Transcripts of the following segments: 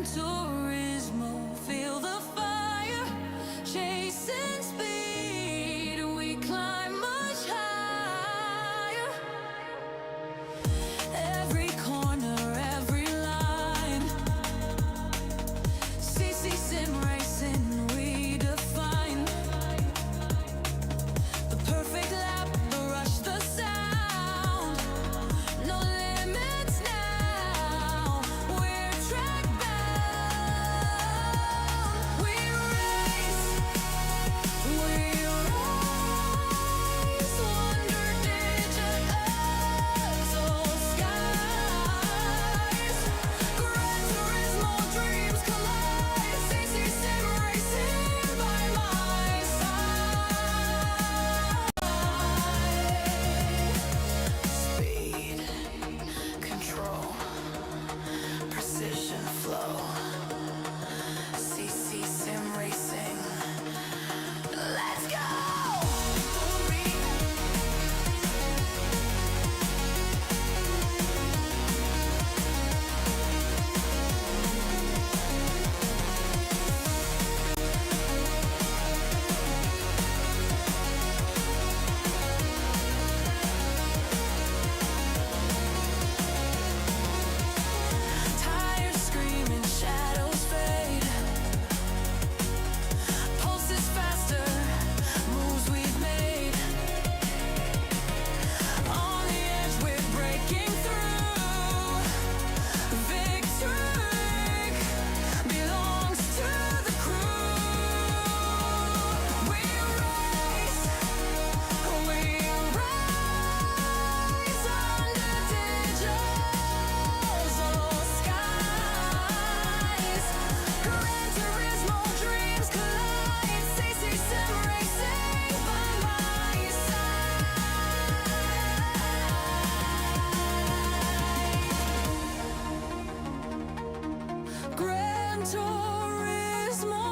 Turismo, feel the fire, chasing speed, we climb much higher. Every corner, every line, CC sim racing, we define the perfect lap, the rush, the sound, no limits now, we're track bound. We race, we rise, wonder digital skies, Gran Turismo dreams collide, CC sim racing by my side. Speed, control, precision, flow, CC sim racing, let's go! Tires screaming, shadows fade, pulses faster, moves we've made. On the edge, we're breaking through. Victory belongs to the crew. We race, we rise under digital skies. Gran Turismo dreams collide, CC sim racing by my side. Gran Turismo,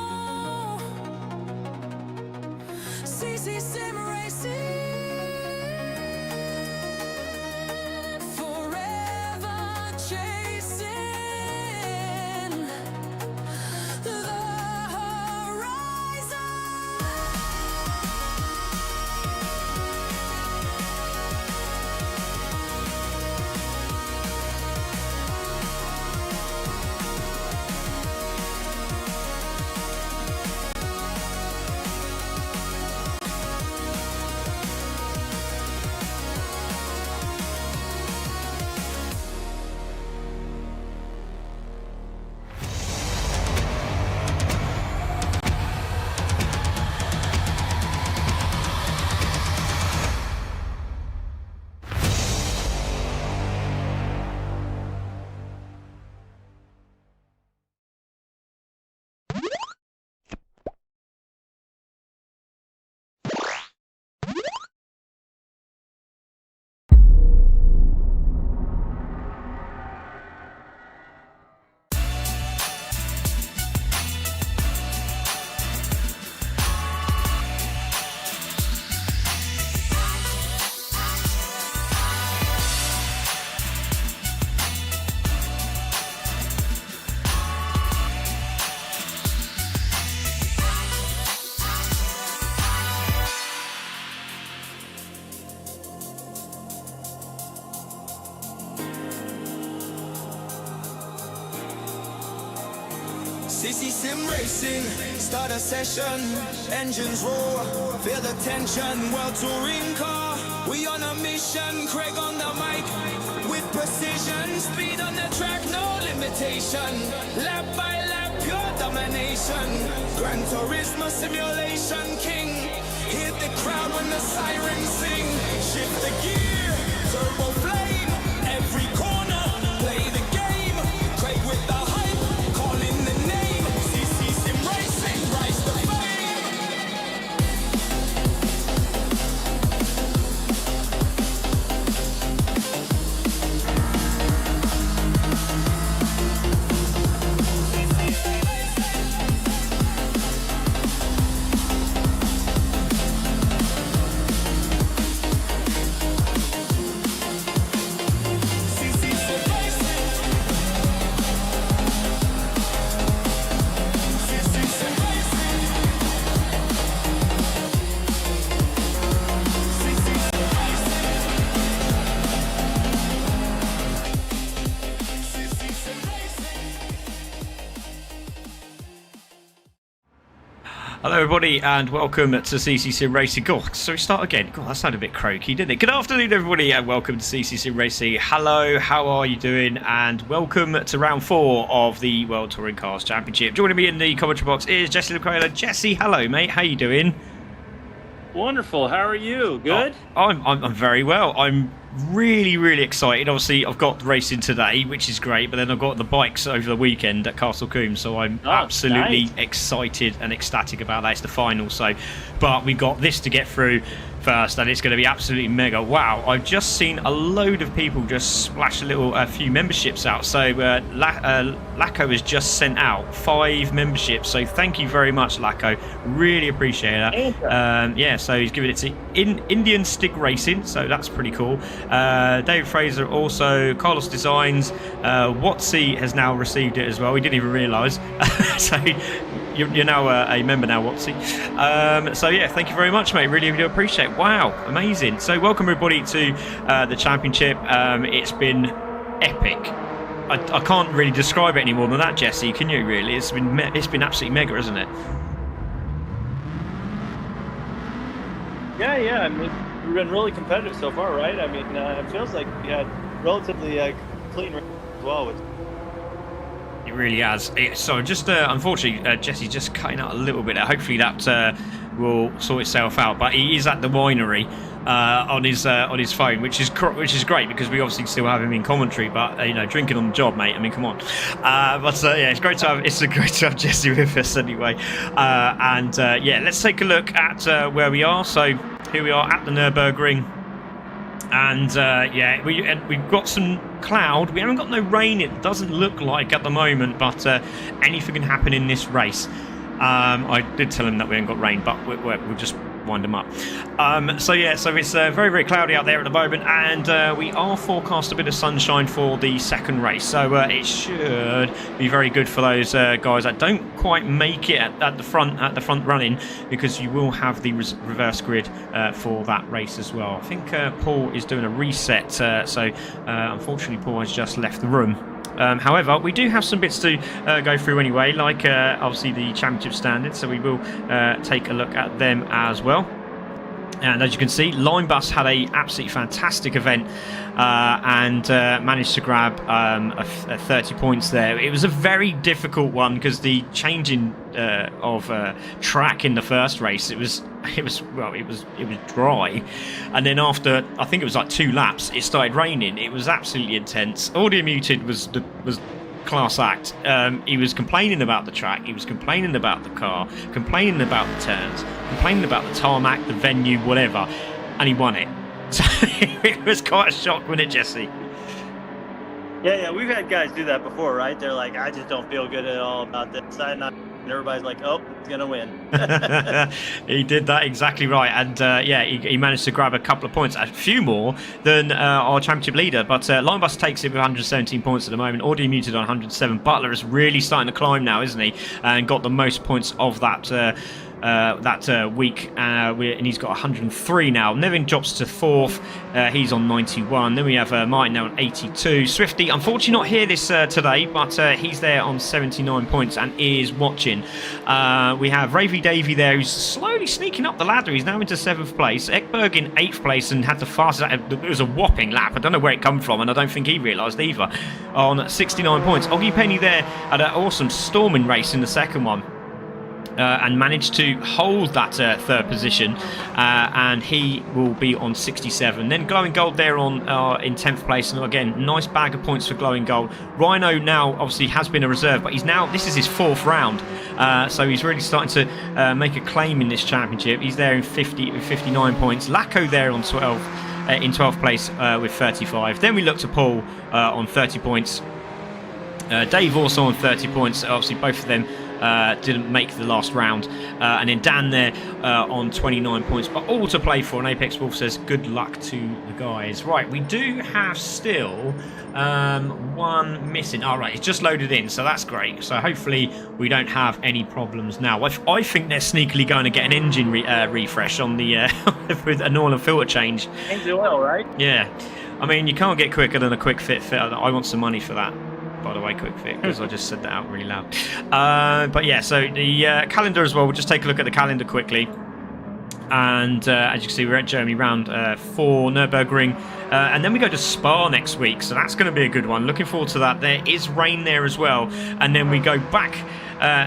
CC sim racing, forever chasing the horizon. CC sim racing, start a session, engines roar, feel the tension, world touring car, we on a mission, Craig on the mic, with precision, speed on the track, no limitation, lap by lap, pure domination, Gran Turismo simulation king, hit the crowd when the sirens sing, shift the gear, turbo flame, every corner, play the game, Craig with the hype, calling the name, CC sim racing, rise to fame. Hello everybody and welcome to Ccsr Racing. God, so we start again. God, that sounded a bit croaky, didn't it? Good afternoon everybody and welcome to Ccsr Racing. Hello, how are you doing? And welcome to round 4 of the World Touring Cars Championship. Joining me in the commentary box is Jesse LeCraylor. Jesse, hello mate, how you doing? Wonderful, how are you? Good? Oh, I'm very well. I'm really excited. Obviously I've got racing today, which is great, but then I've got the bikes over the weekend at Castle Combe, so I'm absolutely excited and ecstatic about that. It's the final, so but we got this to get through first and it's going to be absolutely mega. Wow, I've just seen a load of people just splash a few memberships out. So Laco has just sent out 5 memberships, so thank you very much, Laco, really appreciate that. Yeah, so he's giving it to Indian Stick Racing, so that's pretty cool. David Fraser also, Carlos Designs, Wtcc has now received it as well. We didn't even realise. So you're now a member now, Wtcc. So yeah, thank you very much, mate. Really do appreciate it. Wow, amazing. So welcome everybody to the championship. It's been epic. I can't really describe it any more than that, Jesse. Can you really? It's been absolutely mega, isn't it? Yeah. I mean, we've been really competitive so far, right? I mean, it feels like we had relatively clean race as well. It really has. So just unfortunately, Jesse's just cutting out a little bit there. Hopefully that will sort itself out. But he is at the winery on his phone, which is great because we obviously still have him in commentary. But you know, drinking on the job, mate. I mean, come on. Yeah, it's great to have Jesse with us anyway. Yeah, let's take a look at where we are. So here we are at the Nurburgring. And yeah, we've got some cloud. We haven't got no rain, it doesn't look like at the moment, but anything can happen in this race. I did tell him that we haven't got rain, but we'll just wind them up. So yeah, so it's very cloudy out there at the moment, and we are forecast a bit of sunshine for the second race, so it should be very good for those guys that don't quite make it at the front running, because you will have the reverse grid for that race as well. I think Paul is doing a reset, so unfortunately Paul has just left the room. However, we do have some bits to go through anyway, like obviously the championship standards, so we will take a look at them as well. And as you can see, Line Bus had a absolutely fantastic event and managed to grab 30 points there. It was a very difficult one because the changing of track in the first race, it was dry, and then after I think it was like 2 laps, it started raining. It was absolutely intense. Audio Muted was class act. He was complaining about the track, he was complaining about the car, complaining about the turns, complaining about the tarmac, the venue, whatever, and he won it. So it was quite a shock, wasn't it, Jesse? Yeah, we've had guys do that before, right? They're like, I just don't feel good at all about this. And everybody's like, oh, he's gonna win. He did that exactly right, and yeah, he managed to grab a couple of points, a few more than our championship leader. But Line Bus takes it with 117 points at the moment. Audio Muted on 107. Butler is really starting to climb now, isn't he? And got the most points of that week, and he's got 103 now. Nevin drops to 4th, he's on 91. Then we have Martin now on 82. Swifty, unfortunately not here this today, but he's there on 79 points and is watching. We have Ravy Davey there, who's slowly sneaking up the ladder. He's now into 7th place. Ekberg in 8th place and had the fastest. It was a whopping lap. I don't know where it come from, and I don't think he realised either. On 69 points. Oggy Penny there had an awesome storming race in the second one. And managed to hold that 3rd position, and he will be on 67. Then Glowing Gold there on in 10th place, and again, nice bag of points for Glowing Gold. Rhino now obviously has been a reserve, but this is his 4th round, so he's really starting to make a claim in this championship. He's there in 59 points. Laco there on 12 in 12th place with 35. Then we look to Paul on 30 points. Dave also on 30 points. Obviously both of them didn't make the last round, and then Dan there on 29 points, but all to play for. And Apex Wolf says good luck to the guys. Right, we do have still one missing. All right, it's just loaded in, so that's great. So hopefully we don't have any problems now. I think they're sneakily going to get an engine refresh on the with an oil and filter change. Change the oil, right? Yeah, I mean, you can't get quicker than a quick fit. I want some money for that. by the way, quick fit, because I just said that out really loud. But yeah, so the calendar as well, we'll just take a look at the calendar quickly. And as you can see, we're at Germany round 4, Nurburgring. And then we go to Spa next week, so that's going to be a good one. Looking forward to that. There is rain there as well. And then we go back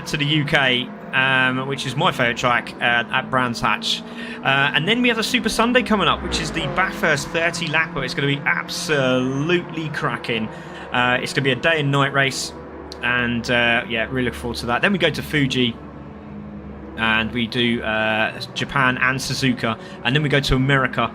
to the UK, which is my favourite track, at Brands Hatch. And then we have the Super Sunday coming up, which is the Bathurst 30 lapper. It's going to be absolutely cracking. It's going to be a day and night race. And yeah, really look forward to that. Then we go to Fuji. And we do Japan and Suzuka, and then we go to America,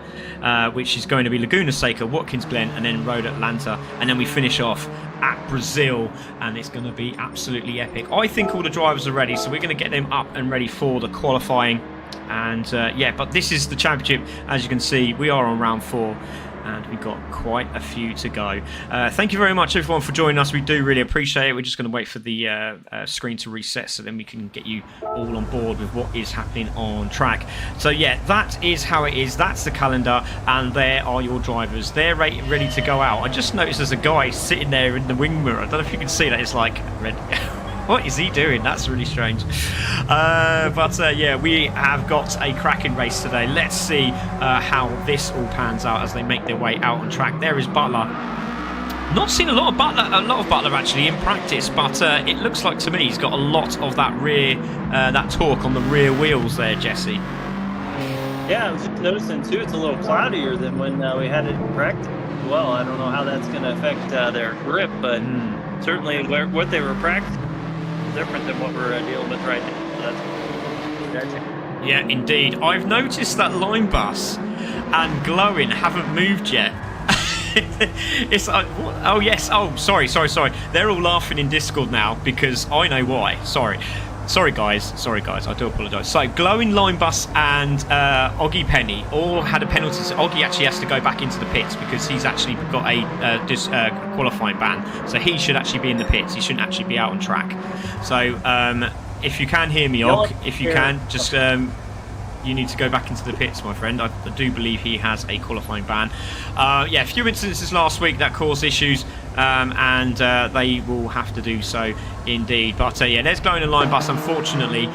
which is going to be Laguna Seca, Watkins Glen, and then Road Atlanta, and then we finish off at Brazil, and it's going to be absolutely epic. I think all the drivers are ready, so we're going to get them up and ready for the qualifying. And yeah, but this is the championship. As you can see, we are on round 4. And we've got quite a few to go. Thank you very much, everyone, for joining us. We do really appreciate it. We're just going to wait for the screen to reset so then we can get you all on board with what is happening on track. So, yeah, that is how it is. That's the calendar, and there are your drivers. They're ready to go out. I just noticed there's a guy sitting there in the wing mirror. I don't know if you can see that. It's like red. What is he doing? That's really strange. But yeah, we have got a cracking race today. Let's see how this all pans out as they make their way out on track. There is Butler. Not seen a lot of Butler actually in practice, but it looks like to me he's got a lot of that rear, that torque on the rear wheels there, Jesse. Yeah, I was just noticing too. It's a little cloudier than when we had it in practice. Well, I don't know how that's going to affect their grip, but certainly what they were practicing. Different than what we're dealing with right now. So that's yeah, indeed. I've noticed that line bus and glowing haven't moved yet. It's like, oh yes, oh sorry. They're all laughing in Discord now because I know why. Sorry guys, I do apologise. So glowing line bus and Oggy Penny all had a penalty. So Oggy actually has to go back into the pits because he's actually got a qualifying ban. So he should actually be in the pits. He shouldn't actually be out on track. So if you can hear me, Og, if you can, just you need to go back into the pits, my friend. I do believe he has a qualifying ban. Yeah, a few instances last week that caused issues, and they will have to do so indeed. But yeah, there's glowing and line bus. Unfortunately,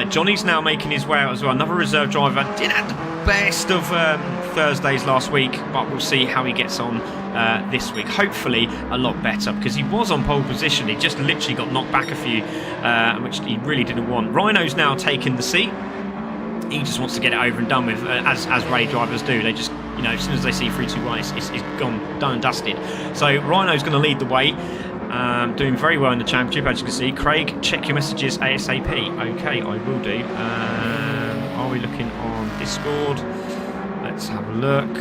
Johnny's now making his way out as well. Another reserve driver. Didn't have the best of Thursdays last week, but we'll see how he gets on this week. Hopefully a lot better, because he was on pole position. He just literally got knocked back a few, which he really didn't want. Rhino's now taken the seat. He just wants to get it over and done with, as rally drivers do. They just, you know, as soon as they see 3, 2, 1, it's gone, done and dusted. So Rhino's going to lead the way, doing very well in the championship, as you can see. Craig, check your messages ASAP. Okay, I will do. Are we looking on Discord? Let's have a look.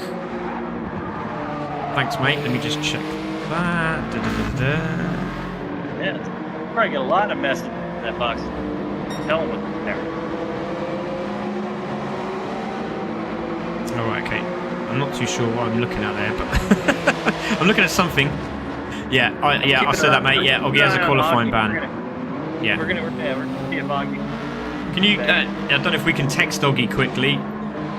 Thanks, mate. Let me just check that. Yeah, probably get a lot of messages in that box. Tell them what's there. Alright, okay. I'm not too sure what I'm looking at there, but I'm looking at something. Yeah, I said that, mate. Yeah, Oggy has a qualifying ban. Yeah. We're gonna see if Oggy. Can you? I don't know if we can text Oggy quickly.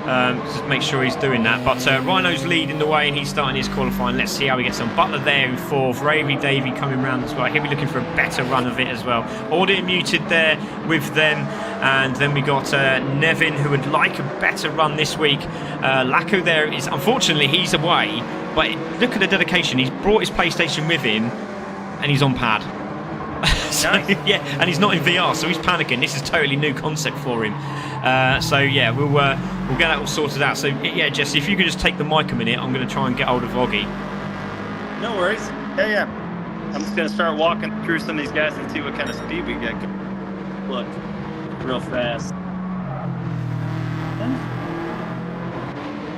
Just make sure he's doing that. But Rhino's leading the way and he's starting his qualifying. Let's see how he gets on. Butler there in 4th. Ravy Davey coming round as well. He'll be looking for a better run of it as well. Audio muted there with them. And then we got Nevin, who would like a better run this week. Lacko there is, unfortunately, he's away. But look at the dedication. He's brought his PlayStation with him and he's on pad. So, nice. Yeah, and he's not in VR, so he's panicking. This is totally new concept for him. So yeah, we'll get that all sorted out. So yeah, Jesse, if you could just take the mic a minute, I'm going to try and get hold of Oggy. No worries. Yeah. I'm just going to start walking through some of these guys and see what kind of speed we get. Look, real fast.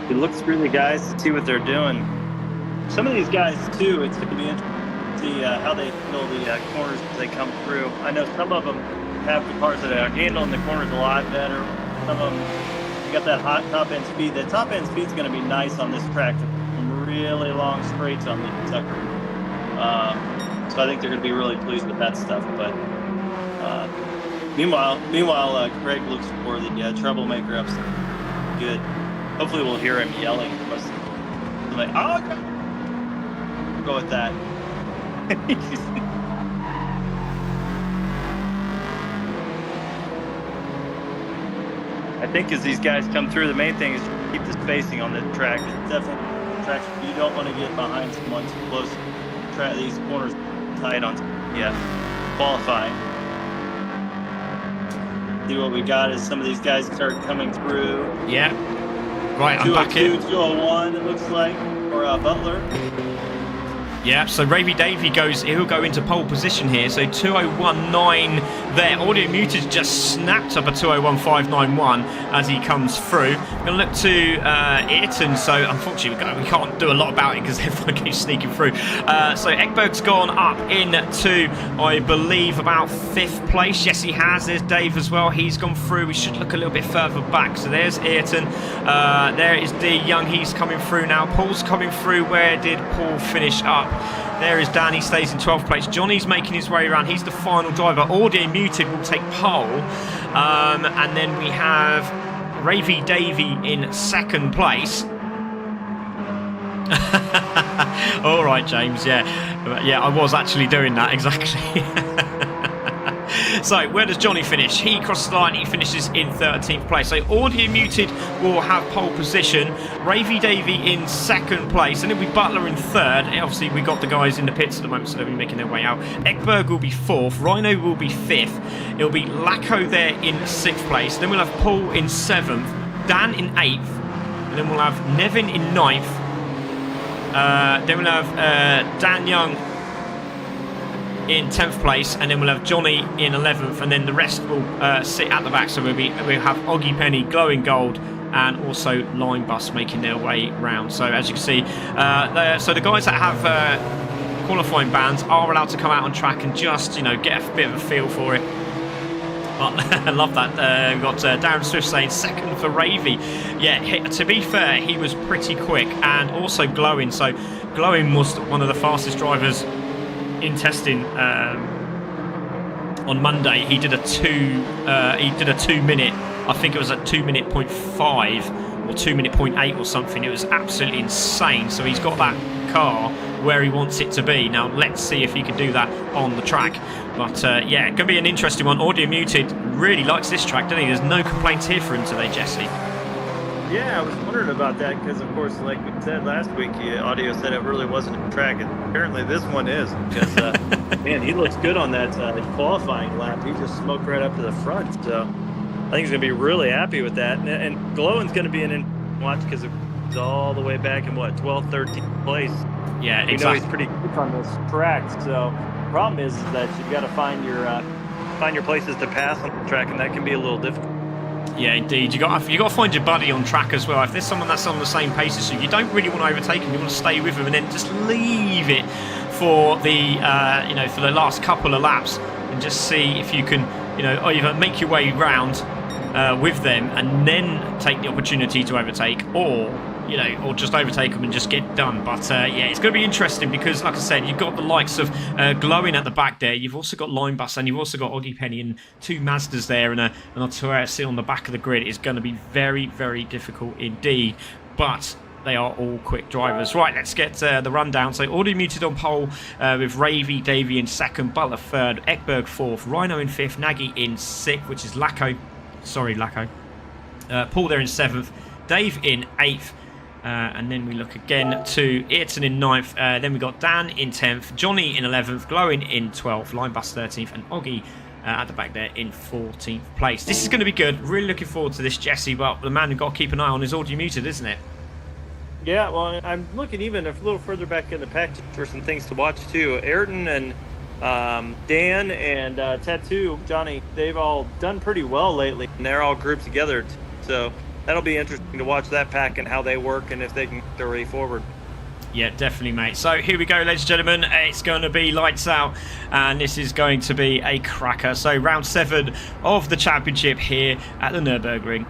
It looks through the guys to see what they're doing. Some of these guys too, it's going to be interesting. See how they handle the corners as they come through. I know some of them have the cars that are handling the corners a lot better. Some of them, you got that hot top end speed. The top end speed is going to be nice on this track. Some really long straights on the sucker. So I think they're going to be really pleased with that stuff. But meanwhile, Craig looks for the troublemaker upstairs. Good. Hopefully, we'll hear him yelling. Like, oh, go with that. think as these guys come through, the main thing is keep the spacing on the track. It's definitely track. You don't want to get behind someone too close. Try these corners tight on qualifying. See what we got is some of these guys start coming through. Yeah. Right, I'm back in. 201, it looks like, or Butler. Yeah, so Ravy Davey he'll go into pole position here. So 201.9 there. Audio Muted just snapped up a 201.591 as he comes through. We're going to look to Ayrton. So unfortunately, we can't do a lot about it because everyone keeps sneaking through. So Ekberg's gone up into, I believe, about 5th place. Yes, he has. There's Dave as well. He's gone through. We should look a little bit further back. So there's Ayrton. There is D Young. He's coming through now. Paul's coming through. Where did Paul finish up? There is Dan, he stays in 12th place. Johnny's making his way around. He's the final driver. Audio Muted will take pole. And then we have Ravy Davey in 2nd place. All right, James, yeah. Yeah, I was actually doing that, exactly. So, where does Johnny finish? He crosses the line, he finishes in 13th place. So, Audio Muted will have pole position. Ravy Davey in 2nd place. And it'll be Butler in 3rd. And obviously, we got the guys in the pits at the moment, so they'll be making their way out. Ekberg will be 4th. Rhino will be 5th. It'll be Lacko there in 6th place. Then we'll have Paul in 7th. Dan in 8th. And then we'll have Nevin in 9th. Then we'll have Dan Young in 10th place, and then we'll have Johnny in 11th, and then the rest will sit at the back. So we'll have Oggy Penny, Glowing Gold, and also Line Bus making their way round. So as you can see, so the guys that have qualifying bans are allowed to come out on track and just get a bit of a feel for it. But I love that. We've got Darren Swift saying 2nd for Ravy. Yeah, to be fair, he was pretty quick, and also Glowing. So Glowing was one of the fastest drivers in testing on Monday. He did a 2 minute, I think it was a 2 minute .5 or 2 minute .8 or something. It was absolutely insane. So he's got that car where he wants it to be. Now let's see if he can do that on the track. But yeah, going to be an interesting one. Audio Muted really likes this track, doesn't he? There's no complaints here for him today, Jesse. Yeah, I was wondering about that because, of course, like we said last week, Audio said it really wasn't a track, and apparently this one is. Because, man, he looks good on that qualifying lap. He just smoked right up to the front. So I think he's going to be really happy with that. And Glowing's going to be an watch because it's all the way back in, 12th, 13th place. Yeah, exactly. You know he's pretty quick on this track. So the problem is that you've got to find your places to pass on the track, and that can be a little difficult. Yeah, indeed. You got to find your buddy on track as well. If there's someone that's on the same pace as you, you don't really want to overtake them. You want to stay with them and then just leave it for the for the last couple of laps and just see if you can either make your way round with them and then take the opportunity to overtake, or just overtake them and just get done. But yeah, it's going to be interesting because, like I said, you've got the likes of Glowing at the back there. You've also got Line Bus, and you've also got Oggy Penny and 2 Mazdas there and a Toyota on the back of the grid. It's going to be very, very difficult indeed. But they are all quick drivers. Right, let's get the rundown. So Audio Muted on pole with Ravy Davey in 2nd, Butler 3rd, Ekberg 4th, Rhino in 5th, Nagy in 6th, which is Lacko. Sorry, Lacko. Paul there in 7th, Dave in 8th. And then we look again to Ayrton in 9th. Then we got Dan in 10th, Johnny in 11th, Glowing in 12th, Line Bus 13th, and Oggy at the back there in 14th place. This is going to be good. Really looking forward to this, Jesse. But the man we've got to keep an eye on is Audio Muted, isn't it? Yeah, well, I'm looking even a little further back in the package for some things to watch too. Ayrton and Dan and Tattoo, Johnny, they've all done pretty well lately, and they're all grouped together. So that'll be interesting to watch that pack and how they work and if they can get their way forward. Yeah, definitely, mate. So here we go, ladies and gentlemen. It's going to be lights out, and this is going to be a cracker. So round 7 of the championship here at the Nurburgring.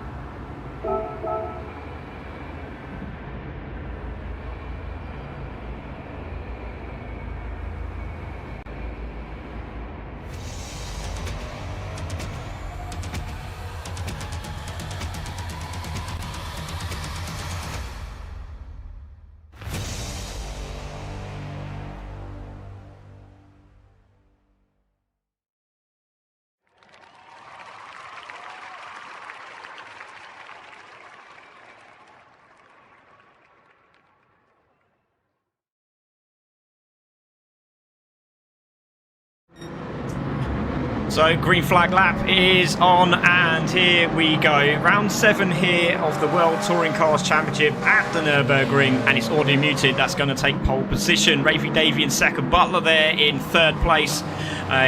So green flag lap is on, and here we go. Round 7 here of the World Touring Cars Championship at the Nurburgring, and it's audio muted. That's going to take pole position. Rafi Davey in second, Butler there in third place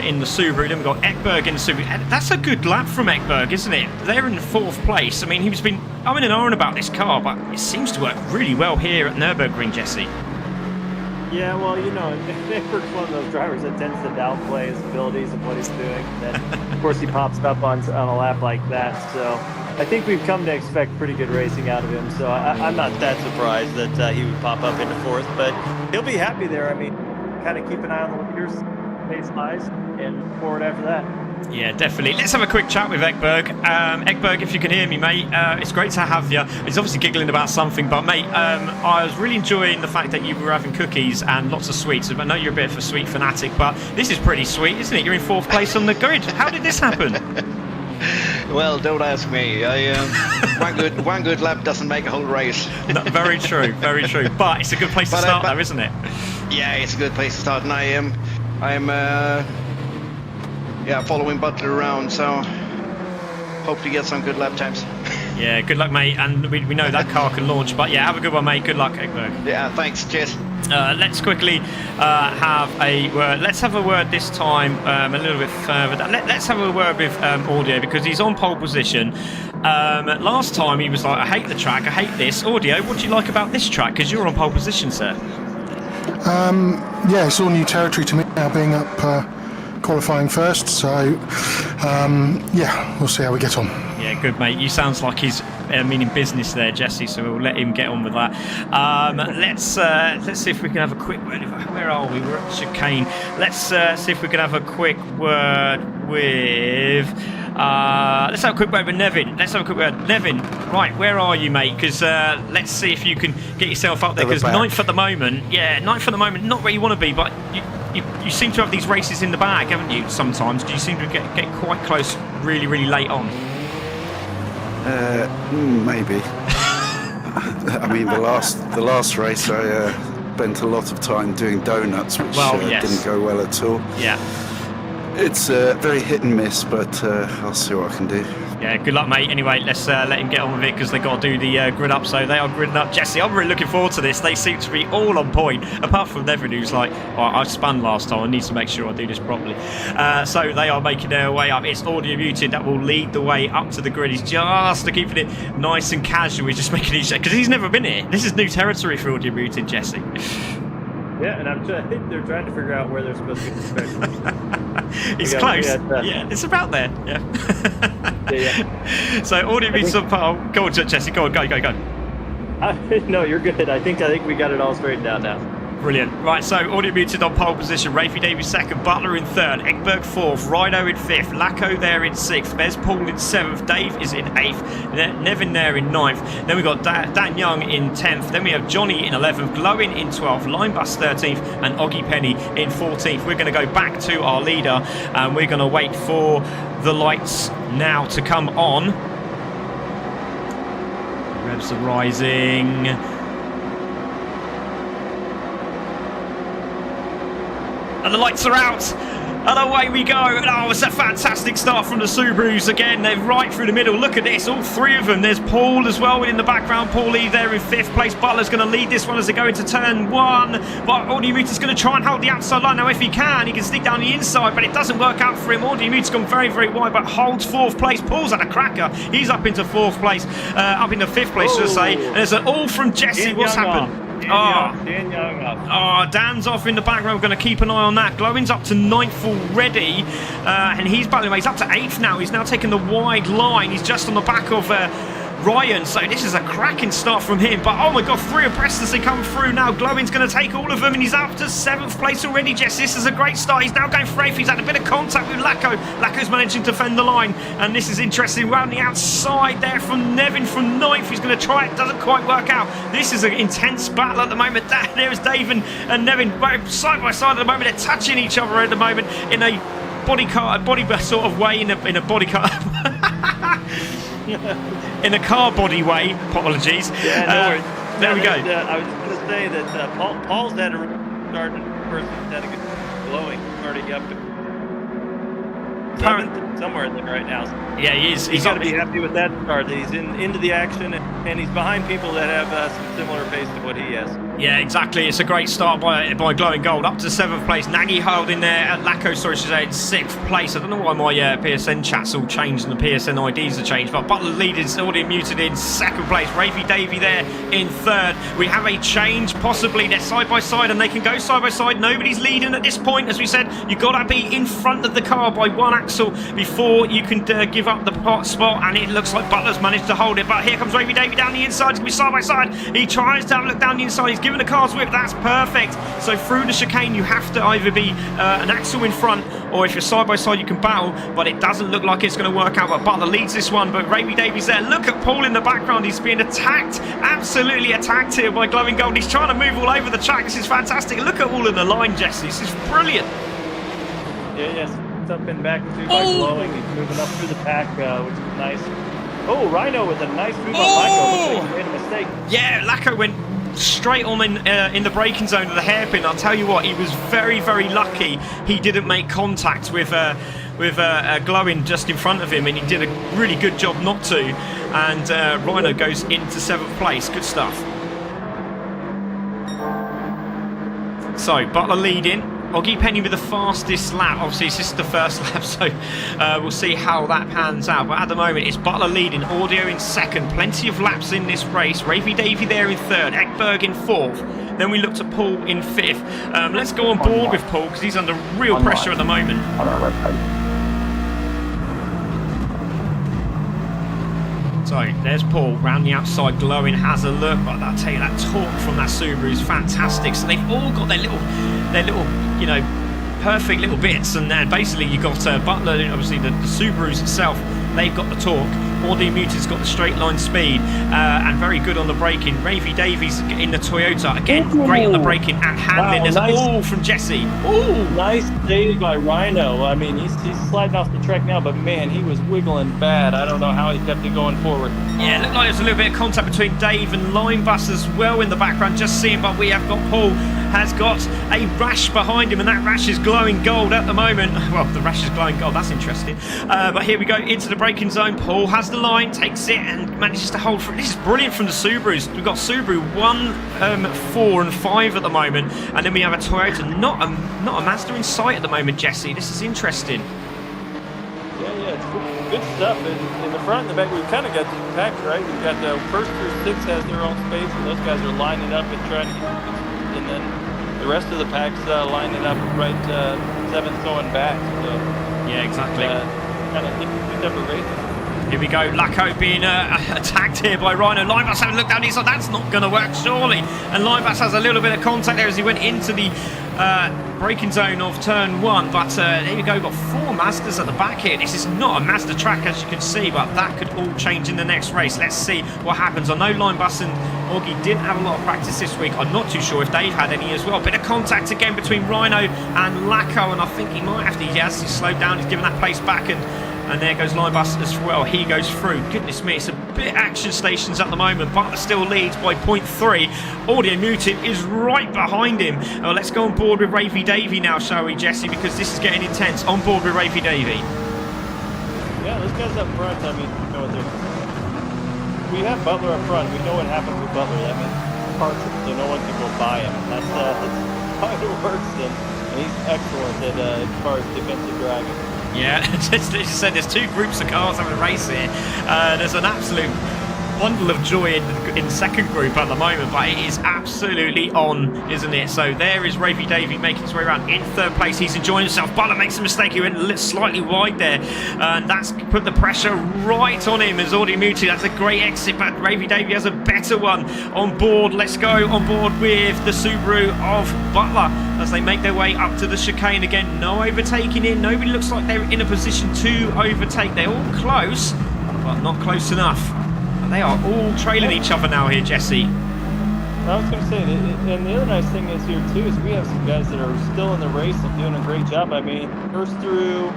in the Subaru. Then we've got Ekberg in the Subaru. And that's a good lap from Ekberg, isn't it? They're in fourth place. I mean, he's been umming and ahhing about this car, but it seems to work really well here at Nurburgring, Jesse. Yeah, well, you know, Ekberg's one of those drivers that tends to downplay his abilities and what he's doing. And then, of course, he pops up on a lap like that. So I think we've come to expect pretty good racing out of him. So I'm not that surprised that he would pop up into fourth, but he'll be happy there. I mean, kind of keep an eye on the leaders, pace highs, and forward after that. Yeah, definitely. Let's have a quick chat with Ekberg. Ekberg, if you can hear me, mate, it's great to have you. He's obviously giggling about something, but, mate, I was really enjoying the fact that you were having cookies and lots of sweets. I know you're a bit of a sweet fanatic, but this is pretty sweet, isn't it? You're in fourth place on the grid. How did this happen? Well, don't ask me. One good lap doesn't make a whole race. No, very true, very true. But it's a good place to start, though, isn't it? Yeah, it's a good place to start, and I'm following Butler around, so hope to get some good lap times. Yeah, good luck, mate. And we know that car can launch, but yeah, have a good one, mate. Good luck, Ekberg. Yeah, thanks. Cheers. Let's quickly have a word. Let's have a word this time a little bit further. Let's have a word with Audio, because he's on pole position. Last time he was like, I hate the track, I hate this. Audio, what do you like about this track? Because you're on pole position, sir. Yeah, it's all new territory to me now, being up qualifying first. So, yeah, we'll see how we get on. Yeah, good, mate. You sounds like he's meaning business there, Jesse, so we'll let him get on with that. Let's see if we can have a quick word. Where are we? We're at chicane. Let's see if we can have a quick word with... let's have a quick word with Nevin. Nevin, right, where are you, mate? Because let's see if you can get yourself up there, because ninth at the moment, not where you want to be, but you seem to have these races in the bag, haven't you, sometimes? Do you seem to get quite close really, really late on? Maybe. I mean, the last race I spent a lot of time doing donuts, which didn't go well at all. Yeah. It's very hit and miss, but I'll see what I can do. Yeah, good luck, mate. Anyway, let's let him get on with it, because they've got to do the grid up, so they are gridding up. Jesse, I'm really looking forward to this. They seem to be all on point, apart from Nevin, who's like, oh, I spun last time, I need to make sure I do this properly. So they are making their way up. It's Audio Muted that will lead the way up to the grid. He's just keeping it nice and casual. He's just making it easy, because he's never been here. This is new territory for Audio Muted, Jesse. Yeah, and I think they're trying to figure out where they're supposed to be inspected. It's close. Yeah, it's about there. Yeah. Yeah. So Audio Muted on pole. Go on, Jesse. Go. No, you're good. I think we got it all straightened out now. Brilliant. Right, so Audio Muted on pole position. Rafi Davies second, Butler in third, Ekberg fourth, Rido in fifth, Lacko there in sixth, Bez Paul in seventh, Dave is in eighth, Nevin there in ninth. Then we've got Dan Young in 10th. Then we have Johnny in 11th, Glowin in 12th, Linebus 13th, and Oggy Penny in 14th. We're going to go back to our leader, and we're going to wait for the lights now to come on. Revs are rising. And the lights are out, and away we go. Oh, it's a fantastic start from the Subarus again. They're right through the middle. Look at this, all three of them. There's Paul as well in the background. Paulie there in fifth place. Butler's going to lead this one as they go into turn one. But Audio Muted's going to try and hold the outside line. Now, if he can sneak down the inside, but it doesn't work out for him. Audio Muted's gone very, very wide, but holds fourth place. Paul's had a cracker. He's up into fourth place, up into fifth place, should I say. And there's an all from Jesse. What's happened? Dan Young up. Dan's off in the background. We're going to keep an eye on that. Glowin's up to 9th already, and he's battling away. He's up to 8th now. He's now taken the wide line. He's just on the back of Ryan, so this is a cracking start from him. But oh my god, three abreast as they come through now. Glowin's going to take all of them, and he's up to 7th place already. Jess, this is a great start. He's now going for 8th. He's had a bit of contact with Lacko. Lacko's managing to defend the line, and this is interesting. Round the outside there from Nevin from 9th. He's going to try it, doesn't quite work out. This is an intense battle at the moment. There's Dave and Nevin side by side at the moment. They're touching each other at the moment in a body sort of way, in a body car. In a car body way, apologies. Yeah, no worries. There we go. I was just going to say that Paul's had a start, person had a good glowing already up. 7th, somewhere in there right now. Yeah, he is. He's got to be happy with that start. He's into the action, and he's behind people that have some similar pace to what he has. Yeah, exactly. It's a great start by Glowing Gold. Up to 7th place. Nagy held in there. Lacko, sorry, should say, in 6th place. I don't know why my PSN chat's all changed and the PSN IDs are changed, but Butler leading, already muted in 2nd place. Ravy Davey there in 3rd. We have a change, possibly. They're side by side, and they can go side by side. Nobody's leading at this point. As we said, you've got to be in front of the car by 1 axle before you can give up the spot, and it looks like Butler's managed to hold it. But here comes Ravy Davey down the inside. It's going to be side by side. He tries to have a look down the inside. He's given the car's whip. That's perfect. So through the chicane, you have to either be an axle in front, or if you're side by side, you can battle. But it doesn't look like it's going to work out. But Butler leads this one. But Ravy Davey's there. Look at Paul in the background. He's being attacked, absolutely attacked here by Glowing Gold. He's trying to move all over the track. This is fantastic. Look at all in the line, Jesse. This is brilliant. Yes. Up and back too by Glowing. He's moving up through the pack, which is nice. Oh, Rhino with a nice move on Lacko. Looks like he made a mistake. Yeah, Lacko went straight on in the braking zone of the hairpin. I'll tell you what, he was very, very lucky he didn't make contact with Glowing just in front of him, and he did a really good job not to. And Rhino goes into 7th place. Good stuff. So Butler leading. Oggy Penny with the fastest lap. Obviously, this is the first lap, so we'll see how that pans out. But at the moment, it's Butler leading, Audio in 2nd. Plenty of laps in this race. Ravy Davey there in 3rd, Ekberg in 4th. Then we look to Paul in 5th. Let's go on board with Paul, because he's under real pressure at the moment. So there's Paul round the outside, Glowing has a look, but I'll tell you, that torque from that Subaru is fantastic. So they've all got their little, you know, perfect little bits, and then basically you've got Butler, obviously the Subarus itself, they've got the torque. Audio Muted's got the straight line speed, and very good on the braking. Ravy Davies in the Toyota, again, great on the braking and handling. Wow, There's nice. all from Jesse. Ooh. Nice save by Rhino. I mean, he's sliding off the track now, but man, he was wiggling bad. I don't know how he kept it going forward. Yeah, it looked like there's a little bit of contact between Dave and Linebus as well in the background, just seeing, but we have got Paul has got a rash behind him, and that rash is glowing gold at the moment. Well, the rash is glowing gold, that's interesting. But here we go into the braking zone. Paul has the line, takes it, and manages to hold for it. This is brilliant from the Subarus. We've got Subaru 1, 4 and 5 at the moment, and then we have a Toyota, not a Mazda in sight at the moment, Jesse. This is interesting. Yeah, it's good stuff. In the front and the back, we've kind of got the pack, right? We've got the first through 6 has their own space, and those guys are lining up and trying to get, and then the rest of the pack's lining up right 7th going back. So yeah, exactly. Kind of two separate races. Here we go, Lacko being attacked here by Rhino. Linebass having a look down, he said that's not going to work, surely. And Linebass has a little bit of contact there as he went into the braking zone of turn 1. But there you go, got 4 Mazdas at the back here. This is not a Mazda track, as you can see, but that could all change in the next race. Let's see what happens. I know Linebass and Augie didn't have a lot of practice this week. I'm not too sure if Dave had any as well. Bit of contact again between Rhino and Lacko, and I think he might have to, yes, he's slowed down, he's given that place back, and there goes Linebus as well. He goes through. Goodness me, it's a bit action stations at the moment. Butler still leads by 0.3. Audio Muted is right behind him. Let's go on board with Ravy Davey now, shall we, Jesse? Because this is getting intense. On board with Ravy Davey. Yeah, those guys up front, I mean, you know what they're... We have Butler up front. We know what happens with Butler. That means parts, so no one can go buy him. That's how it works. And he's excellent at as far as defensive driving. Yeah, as you said, there's 2 groups of cars having a race here. There's an absolute bundle of joy in second group at the moment, but it is absolutely on, isn't it? So there is Ravy Davey making his way around in 3rd place. He's enjoying himself. Butler makes a mistake. He went slightly wide there, and that's put the pressure right on him as Audio Muted. That's a great exit, but Ravy Davey has a better one on board. Let's go on board with the Subaru of Butler as they make their way up to the chicane again. No overtaking in. Nobody looks like they're in a position to overtake. They're all close, but not close enough. They are all trailing each other now here, Jesse. I was going to say, and the other nice thing is here too is we have some guys that are still in the race and doing a great job. I mean, 1st through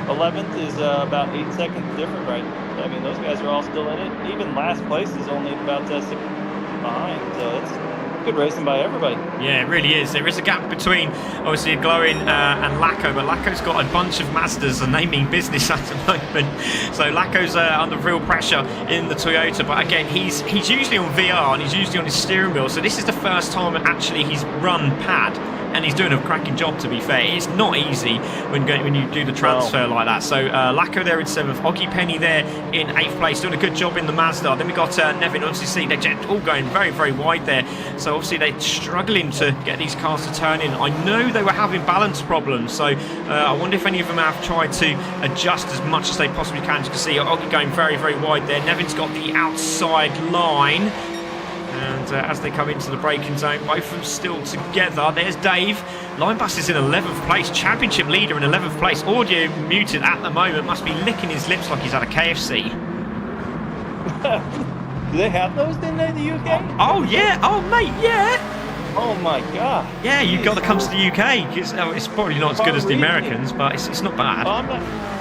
11th is about 8 seconds different, right? I mean, those guys are all still in it. Even last place is only about 6 behind, so Good racing by everybody. Yeah, it really is. There is a gap between, obviously, Glowing and Lacko, but Lacko's got a bunch of Mazdas and they mean business at the moment. So Lacko's under real pressure in the Toyota, but again, he's usually on VR and he's usually on his steering wheel, so this is the first time actually he's run pad. And he's doing a cracking job, to be fair. It's not easy when you do the transfer like that. So Lacko there in 7th, Oggy Penny there in 8th place, doing a good job in the Mazda. Then we got Nevin, obviously, they're all going very, very wide there. So obviously they're struggling to get these cars to turn in. I know they were having balance problems, so I wonder if any of them have tried to adjust as much as they possibly can. As you can see, Oggy going very, very wide there. Nevin's got the outside line. And as they come into the braking zone, both of them still together. There's Dave. Linebus is in 11th place. Championship leader in 11th place. Audio muted at the moment. Must be licking his lips like he's at a KFC. Do they have those in the UK? Oh, yeah. Oh, mate, yeah. Oh, my God. Yeah, you've got to come to the UK. It's probably not as good as the Americans, but it's not bad.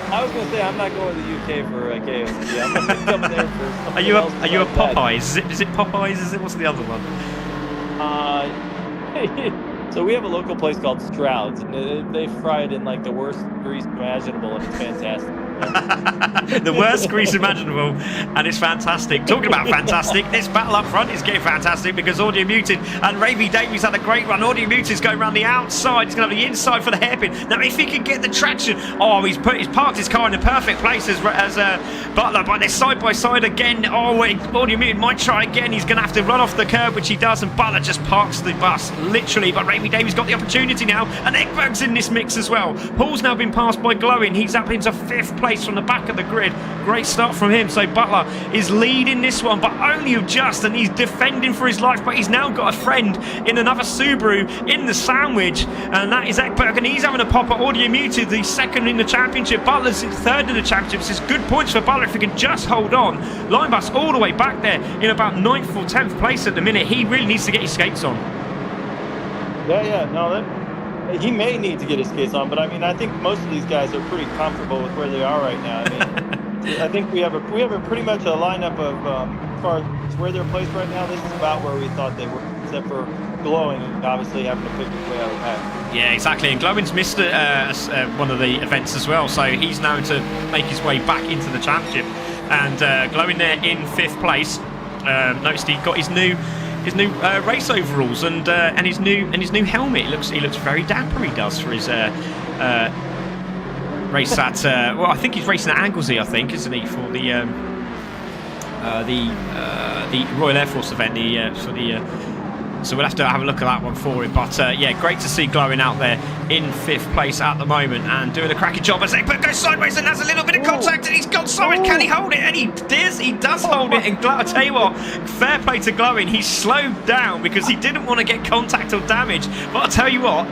I was going to say, I'm not going to the UK for KFC. I'm going to come there for something Are you a Popeyes? Is it Popeyes? What's the other one? So we have a local place called Stroud's, and they fry it in like the worst grease imaginable, and it's fantastic. The worst grease imaginable, and it's fantastic. Talking about fantastic, this battle up front is getting fantastic because Audio Muted and Ravy Davies had a great run. Audio Muted's going around the outside. He's going to have the inside for the hairpin. Now, if he can get the traction, he's parked his car in a perfect place as Butler, but they're side by side again. Audio Muted might try again. He's going to have to run off the curb, which he does, and Butler just parks the bus, literally. But Ravy Davies got the opportunity now, and Ekberg's in this mix as well. Paul's now been passed by Glowing. He's up into 5th place from the back of the grid. Great start from him. So Butler is leading this one, but only just, and he's defending for his life. But he's now got a friend in another Subaru in the sandwich, and that is Ekberg, and he's having a pop at Audio Muted, the 2nd in the championship. Butler's in 3rd in the championship. This is good points for Butler if he can just hold on. Linebus all the way back there in about 9th or 10th place at the minute. He really needs to get his skates on. He may need to get his skates on, but I mean, I think most of these guys are pretty comfortable with where they are right now. I mean, I think we have a pretty much a lineup of as far as where they're placed right now. This is about where we thought they were, except for Glowing, obviously having to pick his way out of the pack. Yeah, exactly. And Glowing's missed one of the events as well, so he's now to make his way back into the championship. And Glowing there in 5th place. Noticed he got his new race overalls and his new helmet. He looks very dapper. He does for his race at I think he's racing at Anglesey, I think, isn't he, for the Royal Air Force event. So we'll have to have a look at that one for it. But yeah, great to see Glowing out there in 5th place at the moment and doing a cracking job as Ekberg goes sideways and has a little bit of contact, and he's gone sideways. Can he hold it? And he does hold it. And I'll tell you what, fair play to Glowing. He slowed down because he didn't want to get contact or damage. But I'll tell you what,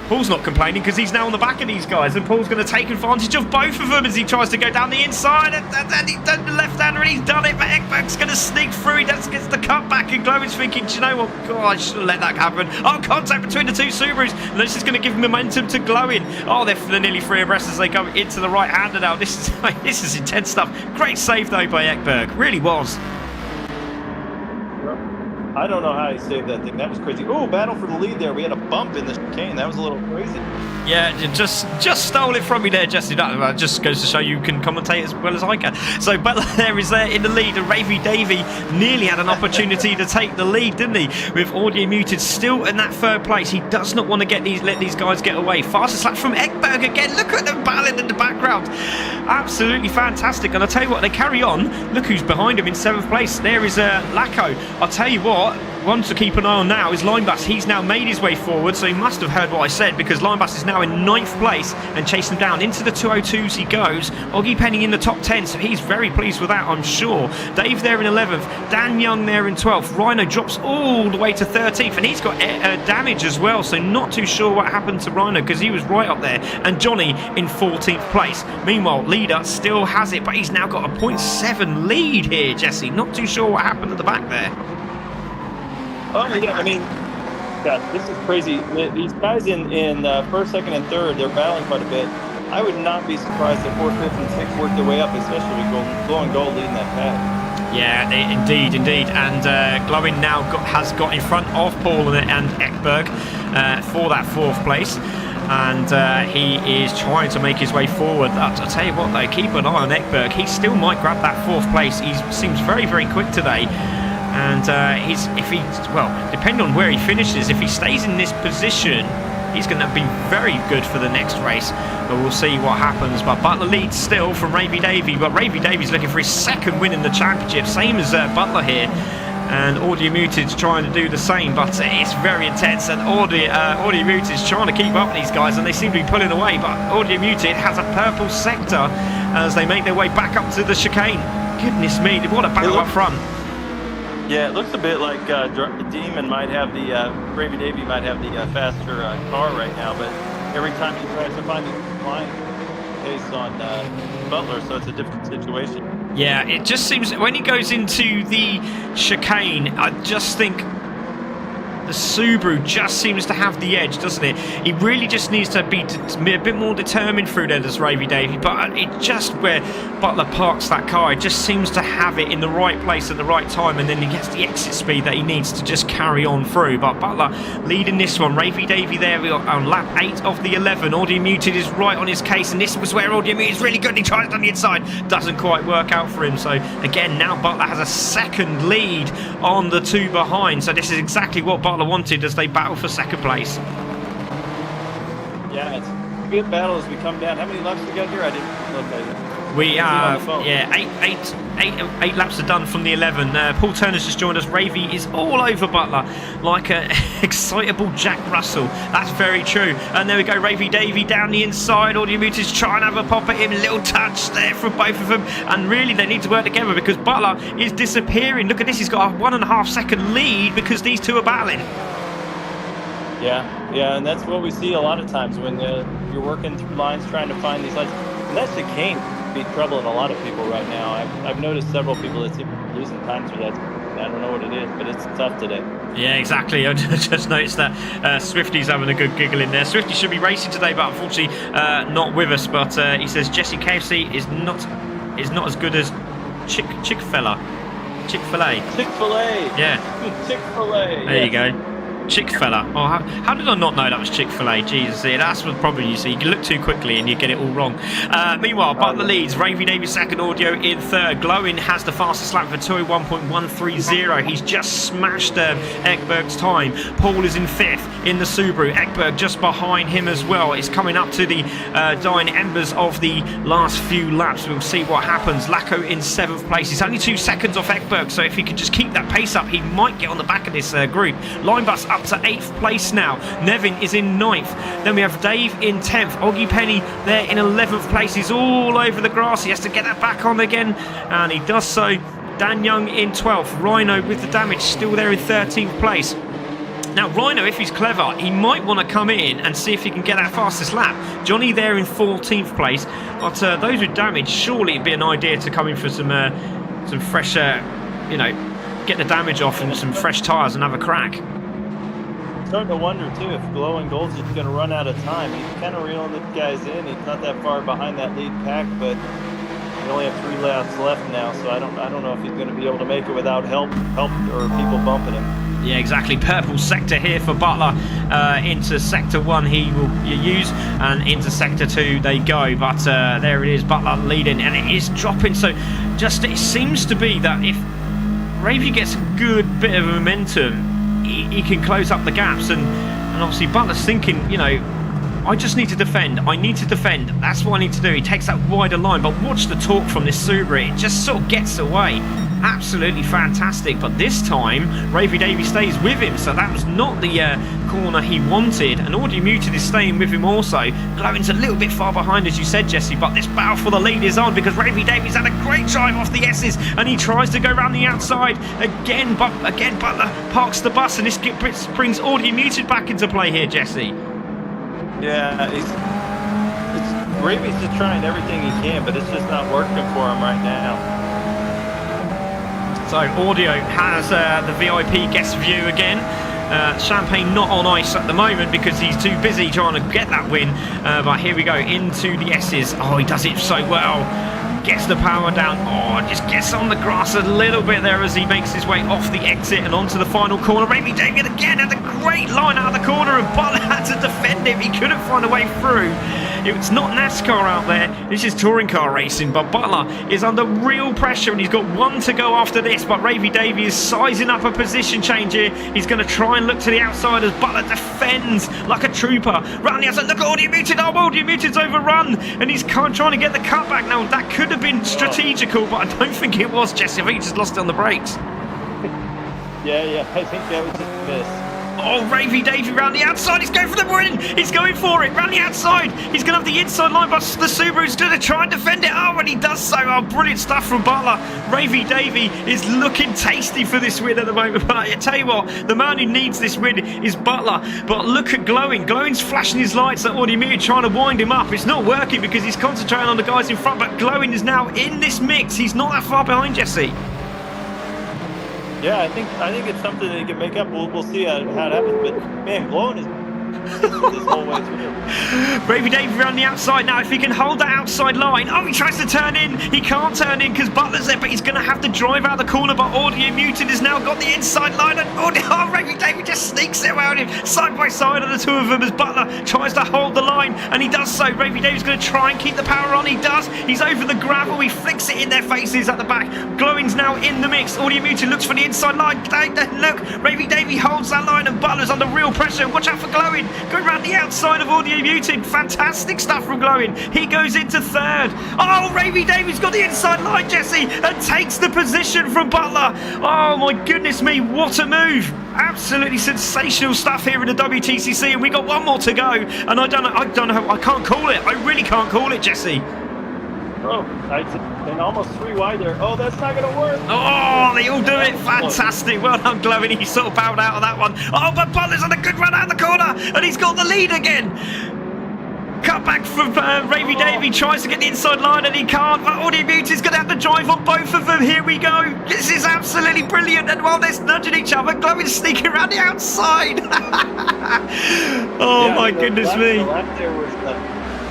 Paul's not complaining because he's now on the back of these guys, and Paul's going to take advantage of both of them as he tries to go down the inside, and he does the left-hander, and he's done it, but Ekberg's going to sneak through. He gets the cut back, and Glowing's thinking, do you know what, God, I should have let that happen. Contact between the two Subarus, and this is going to give momentum to Glowing. They're nearly 3 abreast as they go into the right-hander now. This is intense stuff. Great save, though, by Ekberg. Really was. I don't know how he saved that thing. That was crazy. Oh, battle for the lead there. We had a bump in the chicane. That was a little crazy. Yeah, just stole it from me there, Jesse. That just goes to show you can commentate as well as I can. So Butler there is there in the lead, and Ravy Davey nearly had an opportunity to take the lead, didn't he? With Audio Muted still in that 3rd place. He does not want to let these guys get away. Fastest lap from Ekberg again. Look at them battling in the background. Absolutely fantastic. And I'll tell you what, they carry on. Look who's behind him in 7th place. There is Lacko. I'll tell you what, one to keep an eye on now is Linebus. He's now made his way forward, so he must have heard what I said, because Linebus is now in 9th place and chasing down. Into the 202s he goes. Oggy Penny in the top 10, so he's very pleased with that, I'm sure. Dave there in 11th. Dan Young there in 12th. Rhino drops all the way to 13th, and he's got damage as well, so not too sure what happened to Rhino because he was right up there. And Johnny in 14th place. Meanwhile, leader still has it, but he's now got a 0.7 lead here, Jesse. Not too sure what happened at the back there. Oh, yeah, I mean, yeah, this is crazy. These guys in 1st, 2nd, and 3rd, they're battling quite a bit. I would not be surprised if 4th, 5th, and 6th work their way up, especially with Glowing Gold leading that pack. Yeah, indeed. And Glowing now has got in front of Paul and Ekberg for that 4th place. And he is trying to make his way forward. I'll tell you what though, keep an eye on Ekberg. He still might grab that 4th place. He seems very, very quick today. And depending on where he finishes, if he stays in this position, he's going to be very good for the next race. But we'll see what happens. But Butler leads still from Ravy Davey. But Ravy Davey's looking for his 2nd win in the championship, same as Butler here. And Audio Muted's trying to do the same, but it's very intense. And Audio Muted's trying to keep up with these guys, and they seem to be pulling away. But Audio Muted has a purple sector as they make their way back up to the chicane. Goodness me, what a battle up front. Yeah, it looks a bit like Demon might have the, Ravy Davey might have the faster car right now, but every time he tries to find the line pace on Butler, so it's a different situation. Yeah, it just seems when he goes into the chicane, I just think the Subaru just seems to have the edge, doesn't it? He really just needs to be a bit more determined through there, does Ravy Davey. But it just where Butler parks that car, it just seems to have it in the right place at the right time, and then he gets the exit speed that he needs to just carry on through. But Butler leading this one. Ravy Davey there on lap 8 of the 11. Audio Muted is right on his case, and this was where Audio Muted is really good. He tries it on the inside, doesn't quite work out for him. So again, now Butler has a 2nd lead on the 2 behind. So this is exactly what Butler wanted as they battle for 2nd place. Yeah, it's a good battle as we come down. How many laps we got here? I didn't look. We are, eight laps are done from the 11. Paul Turner's just joined us. Ravy is all over Butler like an excitable Jack Russell. That's very true. And there we go, Ravy Davey down the inside. Audio Muted's trying to have a pop at him. Little touch there from both of them. And really, they need to work together because Butler is disappearing. Look at this. He's got a 1.5 second lead because these two are battling. Yeah, and that's what we see a lot of times when you're working through lines trying to find these lines. And that chicane be troubling a lot of people right now. I've noticed several people that seem to be losing time through that. I don't know what it is, but it's tough today. Yeah, exactly. I just noticed that Swifty's having a good giggle in there. Swifty should be racing today, but unfortunately not with us. But he says Jesse KFC is not as good as Chick-fil-A. Yeah. Chick-fil-A. There you go. Chick-fil-A. Oh, how did I not know that was Chick-fil-A? Jesus, that's the problem you see. You can look too quickly and you get it all wrong. Meanwhile, Butler leads. Ravy Davey 2nd, Audio in 3rd. Glowing has the fastest lap for 201.130. He's just smashed Ekberg's time. Paul is in 5th in the Subaru. Ekberg just behind him as well. It's coming up to the dying embers of the last few laps. We'll see what happens. Lacko in 7th place. He's only 2 seconds off Ekberg, so if he can just keep that pace up, he might get on the back of this group. Linebus up to 8th place now. Nevin is in 9th. Then we have Dave in 10th. Oggy Penny there in 11th place. He's all over the grass. He has to get that back on again, and he does so. Dan Young in 12th. Rhino with the damage still there in 13th place. Now Rhino, if he's clever, he might want to come in and see if he can get that fastest lap. Johnny there in 14th place. But those with damage, surely it'd be an idea to come in for some fresh, get the damage off and some fresh tyres and have a crack. Starting to wonder too if Glowing Gold's just going to run out of time. He's kind of reeling the guys in. He's not that far behind that lead pack, but we only have 3 laps left now, so I don't know if he's going to be able to make it without help or people bumping him. Yeah, exactly. Purple sector here for Butler. Into sector 1 he will use, and into sector 2 they go. But there it is, Butler leading, and it is dropping. So it seems to be that if Ravy gets a good bit of momentum, he can close up the gaps, and obviously Butler's thinking, I just need to defend. I need to defend. That's what I need to do. He takes that wider line, but watch the torque from this Subaru. It just sort of gets away. Absolutely fantastic. But this time, Ravy Davey stays with him, so that was not the corner he wanted. And Audio Muted is staying with him also. Glowing's a little bit far behind, as you said, Jesse, but this battle for the lead is on because Ravy Davey's had a great drive off the S's, and he tries to go around the outside again, but again Butler parks the bus, and this brings Audio Muted back into play here, Jesse. Yeah, Ravy's just trying everything he can, but it's just not working for him right now. So Audio has the VIP guest view again. Champagne not on ice at the moment because he's too busy trying to get that win. But here we go into the S's. Oh, he does it so well. gets the power down. Oh, just gets on the grass a little bit there as he makes his way off the exit and onto the final corner. Ravy Davey again had a great line out of the corner, and Butler had to defend him. He couldn't find a way through. It's not NASCAR out there, this is touring car racing, but Butler is under real pressure and he's got one to go after this, but Ravy Davey is sizing up a position change here. He's going to try and look to the outside as Butler defends like a trooper. Round the outside, look at Audio Muted, oh, Audio Muted's overrun, and he's trying to get the cutback now. That could have been strategical, but I don't think it was, Jesse. I think he just lost it on the brakes. Yeah, I think that was just a miss. Oh, Ravy Davey round the outside. He's going for the win. He's going for it. Round the outside. He's going to have the inside line, but the Subaru's going to try and defend it. Oh, and he does so. Oh, brilliant stuff from Butler. Ravy Davey is looking tasty for this win at the moment. But I tell you what, the man who needs this win is Butler. But look at Glowing. Glowing's flashing his lights at Audio Muted, trying to wind him up. It's not working because he's concentrating on the guys in front. But Glowing is now in this mix. He's not that far behind, Jesse. Yeah, I think it's something that he can make up. We'll see how it happens. But man, Glowing is this whole way through. Ravy Davey around the outside now. If he can hold that outside line. Oh, he tries to turn in. He can't turn in because Butler's there, but he's going to have to drive out the corner. But Audio Muted has now got the inside line. And Ravy Davey just sneaks it around him side by side on the two of them as Butler tries to hold the line. And he does so. Ravy Davey's going to try and keep the power on. He does. He's over the gravel. He flicks it in their faces at the back. Glowing's now in the mix. Audio Muted looks for the inside line. Look, Ravy Davey holds that line and Butler's under real pressure. Watch out for Glowing. Going around the outside of Audio Muted. Fantastic stuff from Glowing. He goes into third. Oh, Ravy Davey's got the inside line, Jesse, and takes the position from Butler. Oh my goodness me, what a move. Absolutely sensational stuff here in the WTCC, and we got one more to go. And I don't know, I can't call it. I really can't call it, Jesse. Oh, and almost 3 wide there. Oh, that's not going to work. Oh, they all do it. Fantastic. Well done, Glowing. He sort of bowed out of that one. Oh, but Butler's on a good run out of the corner, and he's got the lead again. Cut back from Ravy Davey, tries to get the inside line and he can't, but Audio Muted's going to have to drive on both of them. Here we go. This is absolutely brilliant, and while they're nudging each other, Glowing's sneaking around the outside. Oh, yeah, my goodness me.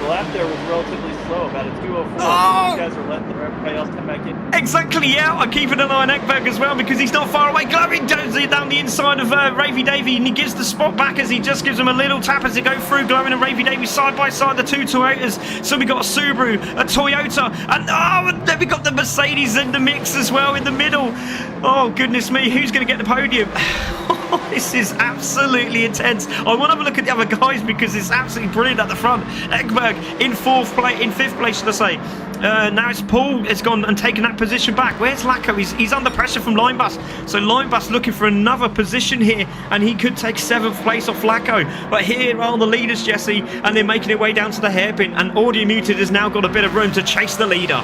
The lap there was relatively slow, about a 2:04. Oh! You guys are letting everybody else come back in. Exactly, yeah. I'm keeping an eye on Ekberg as well because he's not far away. Glowing goes down the inside of Ravy Davey, and he gives the spot back as he just gives him a little tap as they go through. Glowing and Ravy Davey side by side, the two Toyotas. So we got a Subaru, a Toyota, and then we got the Mercedes in the mix as well in the middle. Oh, goodness me. Who's going to get the podium? This is absolutely intense. I want to have a look at the other guys because it's absolutely brilliant at the front. Ekberg in fifth place, should I say. Now it's Paul has gone and taken that position back. Where's Lacko? He's under pressure from Linebus. So Linebus looking for another position here, and he could take 7th place off Lacko. But here are the leaders, Jesse, and they're making their way down to the hairpin. And Audio Muted has now got a bit of room to chase the leader.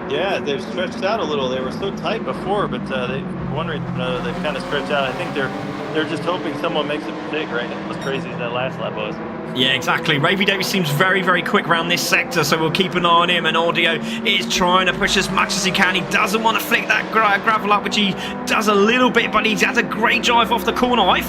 Yeah, they've stretched out a little. They were so tight before, but they've kind of stretched out. I think they're just hoping someone makes a mistake right now. As crazy as that last lap was. Yeah, exactly. Ravy Davey seems very, very quick around this sector, so we'll keep an eye on him. And Audio is trying to push as much as he can. He doesn't want to flick that gravel up, which he does a little bit, but he has a great drive off the corner. I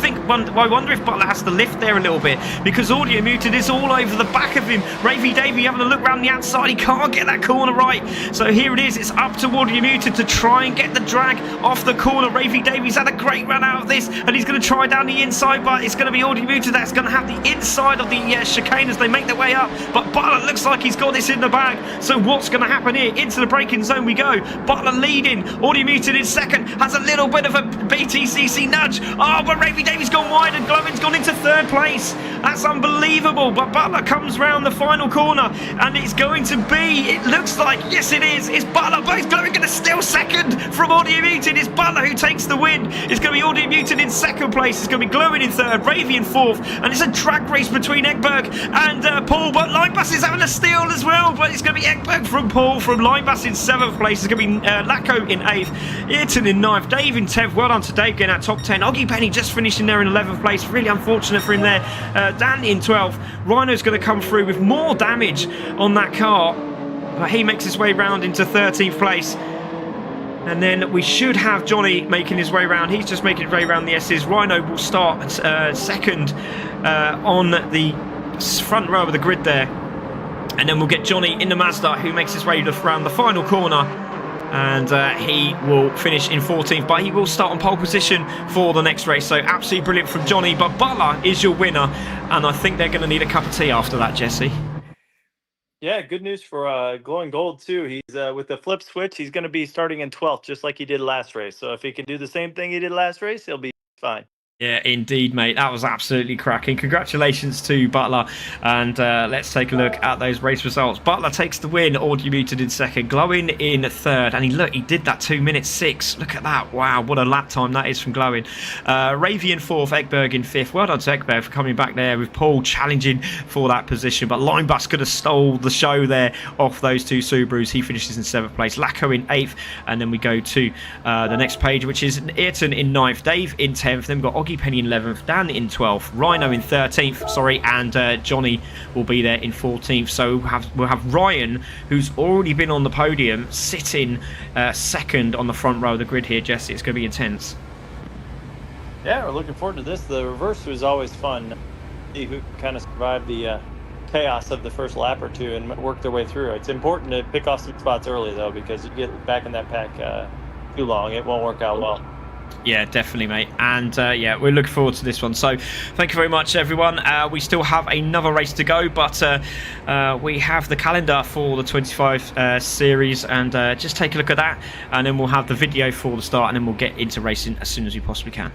wonder if Butler has to lift there a little bit because Audio Muted is all over the back of him. Ravy Davey having a look around the outside. He can't get that corner right. So here it is. It's up to Audio Muted to try and get the drag off the corner. Ravy Davey's had a great run out of this, and he's going to try down the inside, but it's going to be Audio Muted that's going to have the inside of the chicane as they make their way up. But Butler looks like he's got this in the bag. So what's going to happen here? Into the braking zone we go. Butler leading. Audio Muted in second. Has a little bit of a BTCC nudge. Oh, but Ravy Davey's gone wide and Glowing's gone into 3rd place. That's unbelievable. But Butler comes round the final corner, and it's going to be, it looks like, yes it is, it's Butler, but it's Glowing going to steal 2nd from Audio Muted. It's Butler who takes the win. It's going to be Audio Muted in 2nd place. It's going to be Glowing in 3rd, Ravy in 4th, and it's a drag race between Ekberg and Paul, but Linebus is having a steal as well, but it's going to be Ekberg from Paul, from Linebus in 7th place. It's going to be Lacko in 8th, Ayrton in 9th, Dave in 10th. Well done to Dave getting that top 10. Oggy Penny just finishing there in 11th place. Really unfortunate for him there. Dan in 12th. Rhino's going to come through with more damage on that car, but he makes his way round into 13th place. And then we should have Johnny making his way round. He's just making his way round the S's. Rhino will start 2nd on the front row of the grid there. And then we'll get Johnny in the Mazda, who makes his way around the final corner. And he will finish in 14th, but he will start on pole position for the next race. So absolutely brilliant from Johnny. But Butler is your winner, and I think they're going to need a cup of tea after that, Jesse. Yeah, good news for Glowing Gold, too. He's with the flip switch, he's going to be starting in 12th, just like he did last race. So if he can do the same thing he did last race, he'll be fine. Yeah, indeed, mate. That was absolutely cracking. Congratulations to Butler. And let's take a look at those race results. Butler takes the win. Audio Muted in second. Glowing in third. And he did that 2 minutes 6. Look at that. Wow, what a lap time that is from Glowing. Ravy in fourth. Ekberg in fifth. Well done to Ekberg for coming back there with Paul challenging for that position. But Linebus could have stole the show there off those two Subarus. He finishes in seventh place. Lacko in eighth. And then we go to the next page, which is Ayrton in ninth. Dave in 10th. Then we've got Oggy Penny in 11th, Dan in 12th, Rhino in 13th, and Johnny will be there in 14th. So we'll have Ryan, who's already been on the podium, sitting second on the front row of the grid here, Jesse. It's going to be intense. Yeah, we're looking forward to this. The reverse was always fun. See who kind of survived the chaos of the first lap or two and work their way through. It's important to pick off some spots early, though, because you get back in that pack too long, it won't work out well. Yeah, definitely, mate. And yeah, we're looking forward to this one. So thank you very much, everyone. We still have another race to go, but we have the calendar for the 25 series, and just take a look at that, and then we'll have the video for the start, and then we'll get into racing as soon as we possibly can.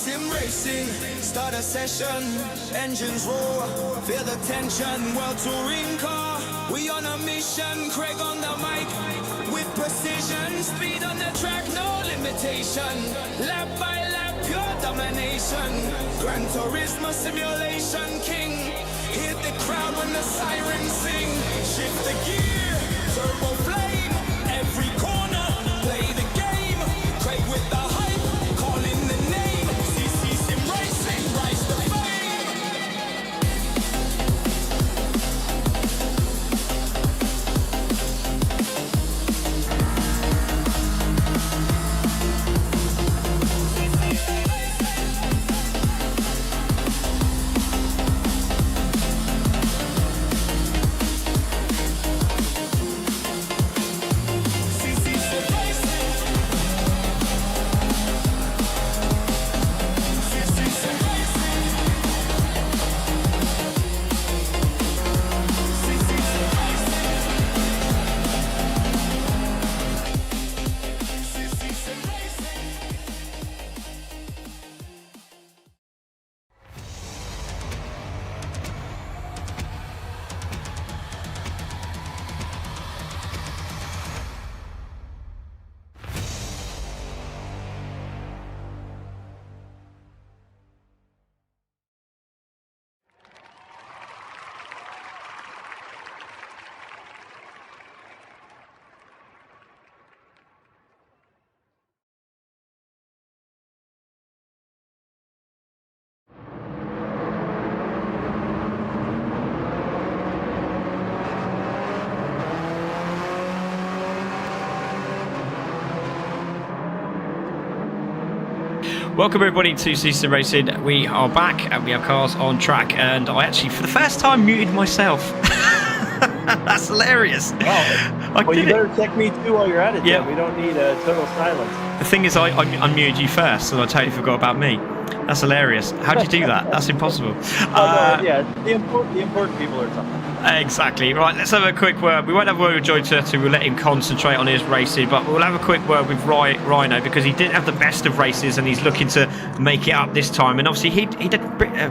Sim racing, start a session, engines roar, feel the tension, world touring car, we on a mission, Craig on the mic, with precision, speed on the track, no limitation, lap by lap, pure domination, Gran Turismo simulation king, hit the crowd when the sirens sing, shift the gear, turbo flame, every corner, play the game, Craig with the hype, calling the name, Cc Sim Racing. Welcome everybody to Ccsr Racing. We are back and we have cars on track, and I actually for the first time muted myself. That's hilarious. Oh, well, you better check me too while you're at it. Yeah, we don't need total silence. The thing is, I unmuted you first, and I totally forgot about me. That's hilarious. How'd you do that? That's impossible. Yeah, the important people are talking. Exactly. Right, let's have a quick word. We won't have a word with Joy Turtle. We'll let him concentrate on his racing, but we'll have a quick word with Rhino because he didn't have the best of races and he's looking to make it up this time. And obviously, he did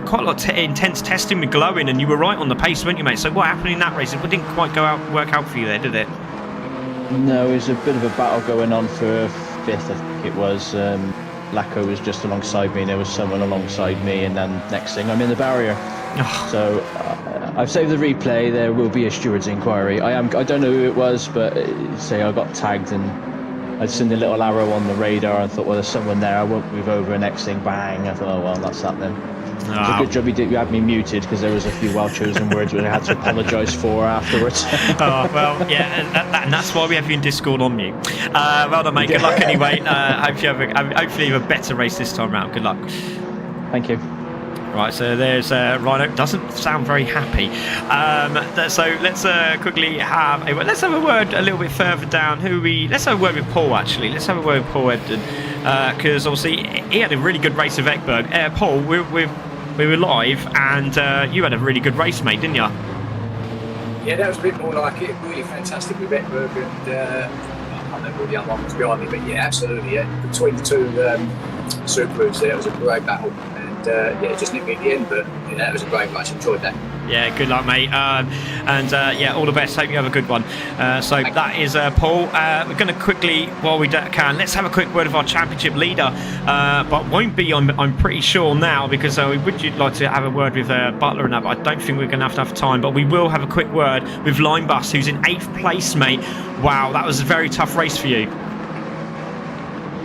quite a lot of intense testing with Glowing, and you were right on the pace, weren't you, mate? So what happened in that race? It didn't quite work out for you there, did it? No, it was a bit of a battle going on for fifth, I think it was. Lacko was just alongside me, and there was someone alongside me, and then next thing I'm in the barrier. So I've saved the replay. There will be a steward's inquiry. I don't know who it was, but say I got tagged and I'd seen the little arrow on the radar. I thought, well, there's someone there. I won't move over. Next thing, bang! I thought, oh well, that's that then. It's a good job you had me muted because there was a few well-chosen words which I had to apologise for afterwards. Oh, well, yeah, and that's why we have you in Discord on mute. Well done, mate. Good luck anyway. Hopefully you have a better race this time round. Good luck. Thank you. Right, so there's Rhino. Doesn't sound very happy. So let's quickly have let's have a word a little bit further down. Let's have a word with Paul. Actually, let's have a word with Paul Ebden because obviously he had a really good race of Ekberg. Paul, we were live, and you had a really good race, mate, didn't you? Yeah, that was a bit more like it. Really fantastic with Ekberg, and I can't remember all the other ones behind me, but yeah, absolutely. Yeah. Between the two Subarus there, it was a great battle. Yeah, it just nipped me at the end, but it was a great race. Enjoyed that. Yeah, good luck, mate. Yeah, all the best. Hope you have a good one. So that is Paul. We're going to quickly, while we can, let's have a quick word of our championship leader. But won't be, I'm pretty sure now, because we would like to have a word with Butler and that, but I don't think we're going to have time. But we will have a quick word with Linebus, who's in 8th place, mate. Wow, that was a very tough race for you.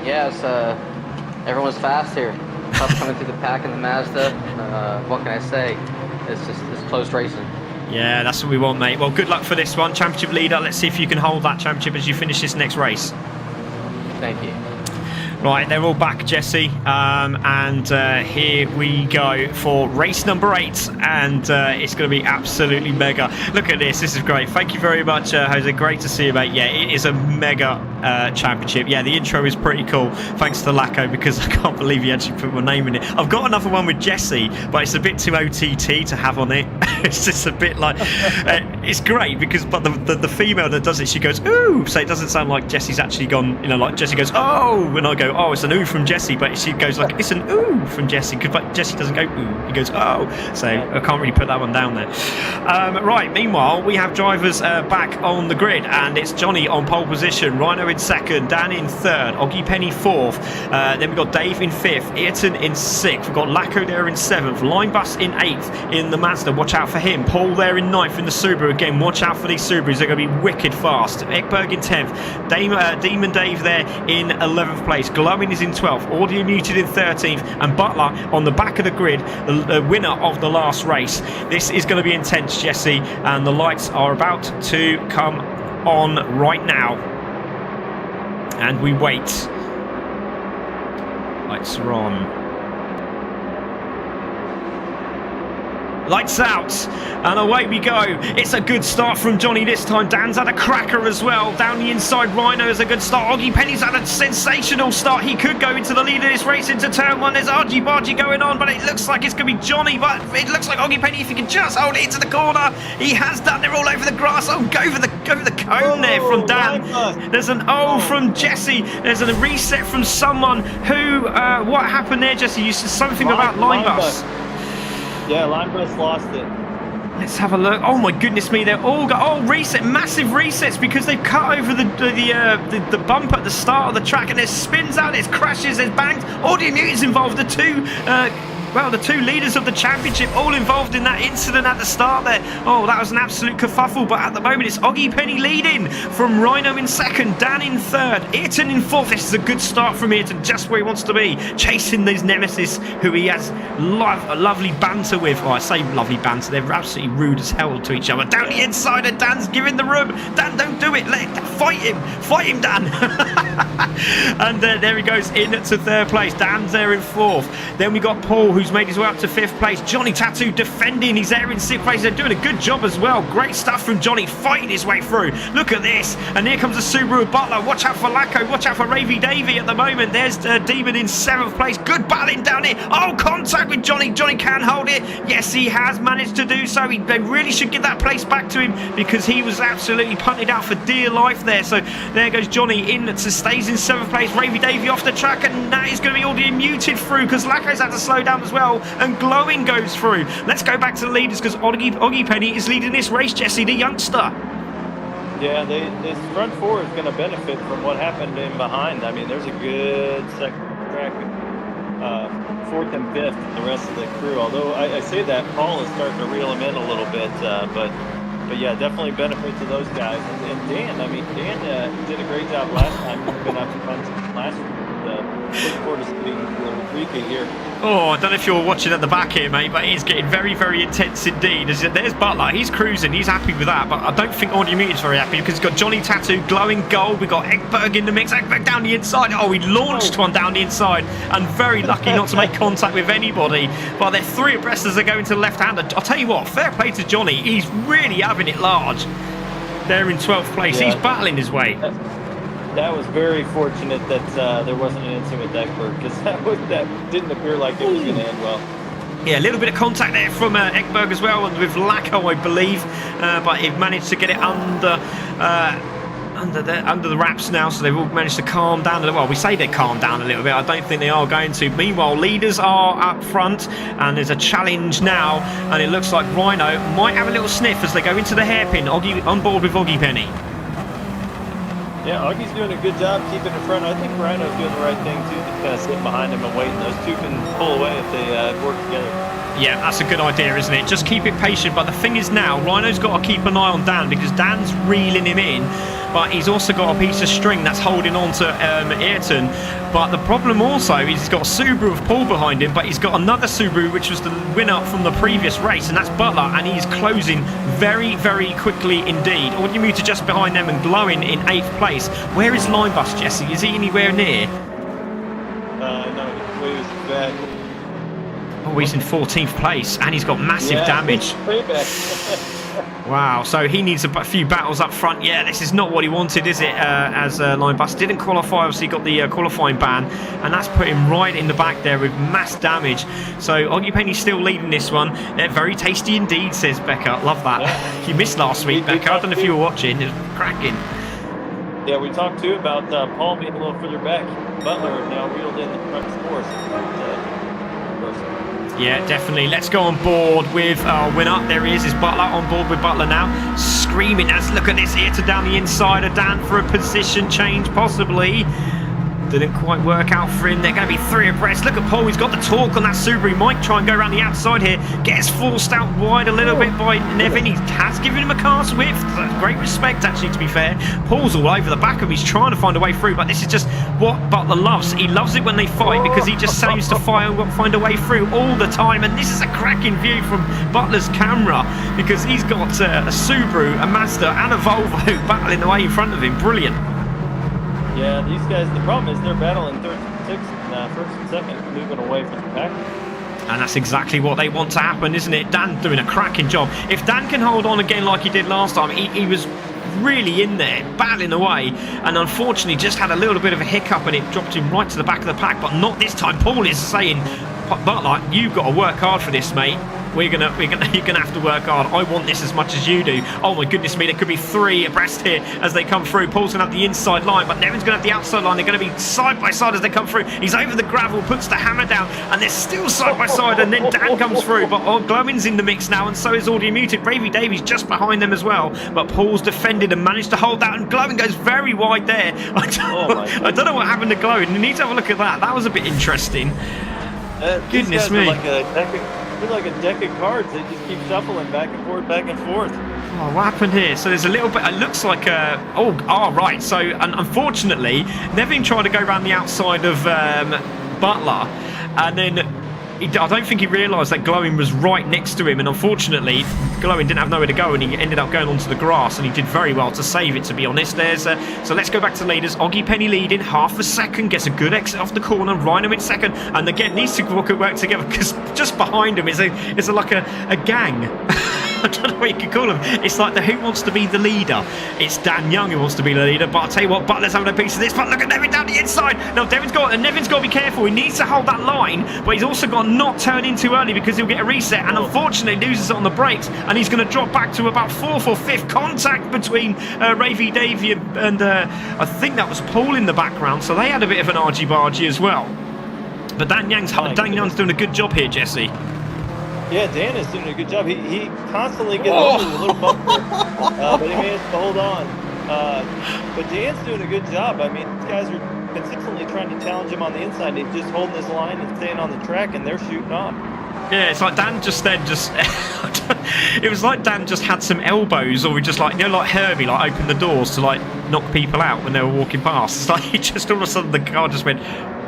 Yeah, everyone's fast here. Tough coming through the pack in the Mazda. What can I say? It's close racing. Yeah, that's what we want, mate. Well, good luck for this one. Championship leader. Let's see if you can hold that championship as you finish this next race. Thank you. Right, they're all back, Jesse. And here we go for race number 8. And it's going to be absolutely mega. Look at this. This is great. Thank you very much, Jose. Great to see you, mate. Yeah, it is a mega championship. Yeah, the intro is pretty cool. Thanks to Lacko, because I can't believe he actually put my name in it. I've got another one with Jesse, but it's a bit too OTT to have on it. It's just a bit like... it's great, because but the female that does it, she goes, ooh! So it doesn't sound like Jesse's actually gone, like Jesse goes, oh! And I go, oh, it's an ooh from Jesse, but she goes like, it's an ooh from Jesse, but Jesse doesn't go ooh, he goes oh, so I can't really put that one down there. Right, meanwhile we have drivers back on the grid, and it's Johnny on pole position, Rhino in 2nd, Dan in 3rd, Oggy Penny 4th, then we've got Dave in 5th, Ayrton in 6th, we've got Lacko there in 7th, Linebus in 8th in the Mazda, watch out for him, Paul there in 9th in the Subaru, again watch out for these Subarus, they're going to be wicked fast, Ekberg in 10th, Demon Dave there in 11th place, Glowing is in 12th, Audio Muted in 13th, and Butler on the back of the grid, the winner of the last race. This is going to be intense, Jesse, and the lights are about to come on right now. And we wait. Lights are on. Lights out, and away we go. It's a good start from Johnny this time. Dan's had a cracker as well. Down the inside, Rhino has a good start. Oggy Penny's had a sensational start. He could go into the lead of this race into turn 1. There's argy-bargy going on, but it looks like it's going to be Johnny. But it looks like Oggy Penny, if he can just hold it into the corner. He has done. They're all over the grass. Oh, go for the cone there from Dan. There's an O from Jesse. There's a reset from someone who... what happened there, Jesse? You said something about Linebus. Yeah, Linebus lost it. Let's have a look. Oh my goodness me, they're all got reset, massive resets, because they've cut over the bump at the start of the track, and there's spins out, there's crashes, there's bangs. Audio Mutant's involved. The two leaders of the championship all involved in that incident at the start there. Oh, that was an absolute kerfuffle, but at the moment it's Oggy Penny leading from Rhino in 2nd, Dan in 3rd, Ayrton in 4th. This is a good start from Ayrton, just where he wants to be, chasing these nemesis who he has lovely banter with. Oh, I say lovely banter, they're absolutely rude as hell to each other. Down the inside, and Dan's giving the room. Dan, don't do it. Fight him, Dan. And there he goes into third place. Dan's there in fourth. Then we got Paul, who's made his way up to fifth place. Johnny Tattoo defending. He's there in sixth place. They're doing a good job as well. Great stuff from Johnny, fighting his way through. Look at this. And here comes the Subaru Butler. Watch out for Lacko. Watch out for Ravy Davey at the moment. There's Demon in seventh place. Good battling down here. Oh, contact with Johnny. Johnny can hold it. Yes, he has managed to do so. They really should give that place back to him because he was absolutely punted out for dear life there. So there goes Johnny in, stays in seventh place. Ravy Davey off the track, and that is going to be audio muted through because Lacko's had to slow down as well, and Glowing goes through. Let's go back to the leaders because Oggy Penny is leading this race, Jesse, the youngster. Yeah, this front four is going to benefit from what happened in behind. I mean, there's a good second track, fourth and fifth, and the rest of the crew. Although I say that Paul is starting to reel him in a little bit, but yeah, definitely benefit to those guys. And Dan, I mean, Dan did a great job last time. He's been out to fun last week. Look forward to seeing Enrique here. Oh, I don't know if you're watching at the back here, mate, but it's getting very, very intense indeed. There's Butler. He's cruising. He's happy with that, but I don't think Audio Muted's very happy because he's got Johnny Tattoo, Glowing Gold. We've got Ekberg in the mix. Ekberg down the inside. Oh, he launched one down the inside and very lucky not to make contact with anybody. But they're three abreast as they go into the left-hander. I'll tell you what, fair play to Johnny. He's really having it large. They're in 12th place. Yeah. He's battling his way. That was very fortunate that there wasn't an incident with Ekberg because that didn't appear like it was going to end well. Yeah, a little bit of contact there from Ekberg as well, and with Lacko, I believe, but he managed to get it under the wraps now, so they've all managed to calm down a little. Well, we say they calm down a little bit. I don't think they are going to. Meanwhile, leaders are up front, and there's a challenge now, and it looks like Rhino might have a little sniff as they go into the hairpin. Oggy on board with Oggy Penny. Yeah, Augie's doing a good job keeping in front. I think Rhino's doing the right thing too, just kind of sitting behind him and waiting. Those two can pull away if they work together. Yeah, that's a good idea, isn't it? Just keep it patient. But the thing is now, Rhino's got to keep an eye on Dan because Dan's reeling him in, but he's also got a piece of string that's holding on to Ayrton. But the problem also is he's got a Subaru of Paul behind him, but he's got another Subaru which was the winner from the previous race, and that's Butler, and he's closing very, very quickly indeed. Audio Muted just behind them and Glowing in 8th place. Where is Linebus, Jesse? Is he anywhere near? No, he was back. Oh, he's in 14th place, and he's got massive damage. Wow, so he needs a few battles up front. Yeah, this is not what he wanted, is it? As Linebus didn't qualify, obviously got the qualifying ban, and that's put him right in the back there with mass damage. So Oggy Penny's still leading this one. Very tasty indeed, says Becca. Love that. Yeah. You missed last week, Becca. I don't know if you were watching. It was cracking. Yeah, we talked too about Paul being a little further back. Butler now reeled in the front fourth. Yeah, definitely. Let's go on board with our winner. There he is Butler on board with Butler now. Screaming as look at this here to down the inside of Dan for a position change possibly. Didn't quite work out for him. They're going to be three abreast. Look at Paul. He's got the torque on that Subaru. He might try and go around the outside here. Gets forced out wide a little bit by Nevin. He has given him a car's width. Great respect, actually, to be fair. Paul's all over the back of him. He's trying to find a way through, but this is just what Butler loves. He loves it when they fight because he just seems to find a way through all the time. And this is a cracking view from Butler's camera because he's got a Subaru, a Mazda, and a Volvo battling away in front of him. Brilliant. Yeah, these guys, the problem is they're battling third and sixth and first and second, moving away from the pack. And that's exactly what they want to happen, isn't it? Dan doing a cracking job. If Dan can hold on again like he did last time, he was really in there, battling away, and unfortunately just had a little bit of a hiccup and it dropped him right to the back of the pack, but not this time. Paul is saying, Butler, you've got to work hard for this, mate. You're gonna have to work hard. I want this as much as you do. Oh my goodness me, there could be three abreast here as they come through. Paul's gonna have the inside line, but Nevin's gonna have the outside line. They're gonna be side by side as they come through. He's over the gravel, puts the hammer down, and they're still side by side, and then Dan comes through. But Glowing's in the mix now, and so is Audio Muted. Ravy Davies just behind them as well. But Paul's defended and managed to hold that, and Glowing goes very wide there. I don't know what happened to Glowing. You need to have a look at that. That was a bit interesting. Goodness me. Like a deck of cards. They just keep shuffling back and forth, back and forth. Oh, what happened here? So there's a little bit, it looks like right. So unfortunately, Nevin tried to go around the outside of Butler, and then I don't think he realised that Glowing was right next to him, and unfortunately, Glowing didn't have nowhere to go, and he ended up going onto the grass, and he did very well to save it, to be honest. So let's go back to leaders. Oggy Penny leading, half a second, gets a good exit off the corner, Rhino in second, and again needs to work together, because just behind him is like a gang. I don't know what you could call them. It's like the who wants to be the leader. It's Dan Young who wants to be the leader, but I'll tell you what, Butler's having a piece of this. But look at Nevin down the inside. Now Nevin's got to be careful. He needs to hold that line, but he's also got to not turn in too early, because he'll get a reset, and unfortunately loses it on the brakes, and he's going to drop back to about 4th or 5th contact between Ravy Davey and I think that was Paul in the background, so they had a bit of an argy-bargy as well. But Dan Young's doing a good job here, Jesse. Yeah, Dan is doing a good job. He constantly gets over the little bumper, but he managed to hold on. But Dan's doing a good job. I mean, these guys are consistently trying to challenge him on the inside. He's just holding his line and staying on the track, and they're shooting off. Yeah, it's like Dan just it was like Dan just had some elbows, or he just like Herbie opened the doors to knock people out when they were walking past. It's like he just all of a sudden the car just went,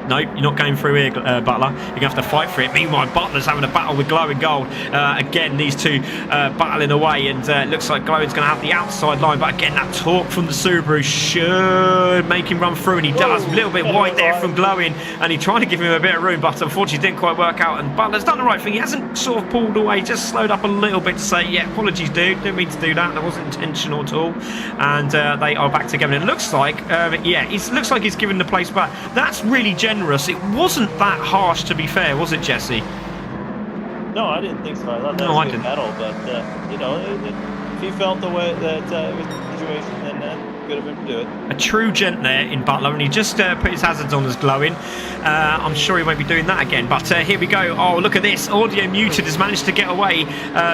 nope, you're not going through here, Butler. You're going to have to fight for it. Meanwhile, Butler's having a battle with Glowing Gold. Again, these two battling away, and it looks like Glowing's going to have the outside line. But again, that torque from the Subaru should make him run through, and he does. A little bit wide there from Glowing, and he's trying to give him a bit of room, but unfortunately didn't quite work out. And Butler's done the right thing. He hasn't sort of pulled away, just slowed up a little bit to say, yeah, apologies, dude. Didn't mean to do that. That wasn't intentional at all. And they are back together. And it looks like, it looks like he's given the place back. That's really generous. It wasn't that harsh, to be fair, was it, Jesse? No, I didn't think so. I thought that was a good battle, but if he felt the way that it was a situation, then good of him to do it. A true gent there in Butler, and he just put his hazards on as Glowing. I'm sure he won't be doing that again, but here we go. Oh, look at this. Audio Muted has managed to get away.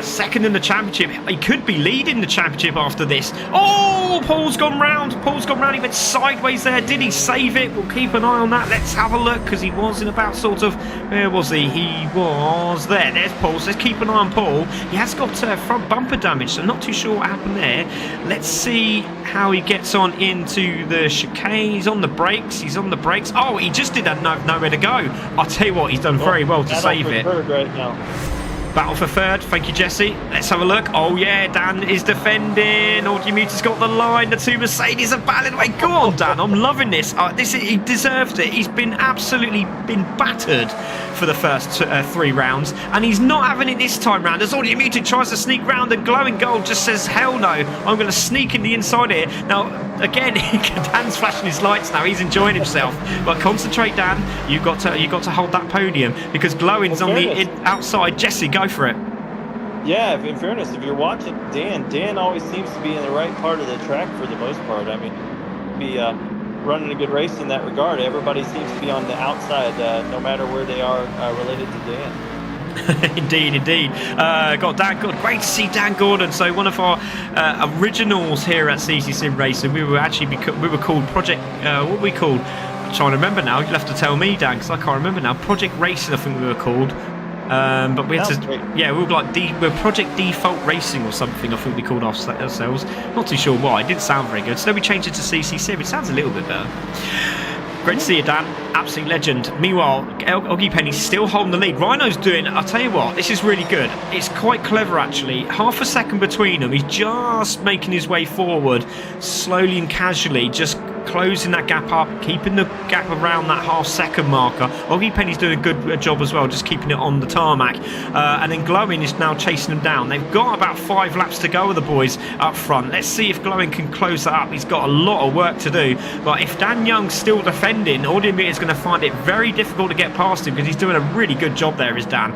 Second in the championship. He could be leading the championship after this. Oh, Paul's gone round. He went sideways there. Did he save it? We'll keep an eye on that. Let's have a look, because he was in about sort of... Where was he? He was there. There's Paul. So let's keep an eye on Paul. He has got front bumper damage, so not too sure what happened there. Let's see how he gets on into the chicane. He's on the brakes. Oh, he just did have nowhere to go. I'll tell you what, he's done very well to save it. Right now. Battle for third. Thank you, Jesse. Let's have a look. Oh, yeah, Dan is defending. Audiomute's got the line. The two Mercedes are battling away. Go on, Dan. I'm loving this. He deserved it. He's been absolutely battered for the first 3 rounds, and he's not having it this time round. As Audiomuted tries to sneak round, and Glowing Gold just says, hell no, I'm going to sneak in the inside here. Now, again, Dan's flashing his lights now. He's enjoying himself. But concentrate, Dan. You've got to hold that podium, because Glowing's on the outside. Jesse, go for it. Yeah, in fairness, if you're watching Dan always seems to be in the right part of the track for the most part. I mean, running a good race in that regard. Everybody seems to be on the outside, no matter where they are related to Dan. Indeed. Got Dan Gordon. Great to see Dan Gordon. So one of our originals here at Ccsr Racing. We were called Project. What were we called? I'm trying to remember now. You'll have to tell me, Dan, because I can't remember now. Project Racing, I think we were called. But we had we were like we're Project Default Racing or something. I think we called ourselves. Not too sure why. It didn't sound very good. So then we changed it to Ccsr. It sounds a little bit better. Great to see you, Dan. Absolute legend. Meanwhile, Oggy Penny's still holding the lead. Rhino's doing, I'll tell you what, this is really good. It's quite clever, actually. Half a second between them. He's just making his way forward, slowly and casually, just closing that gap up, keeping the gap around that half-second marker. Oggy Penny's doing a good job as well, just keeping it on the tarmac. And then Glowing is now chasing them down. They've got about 5 laps to go with the boys up front. Let's see if Glowing can close that up. He's got a lot of work to do. But if Dan Young's still defending, Audiometer is going to find it very difficult to get past him, because he's doing a really good job there, is Dan.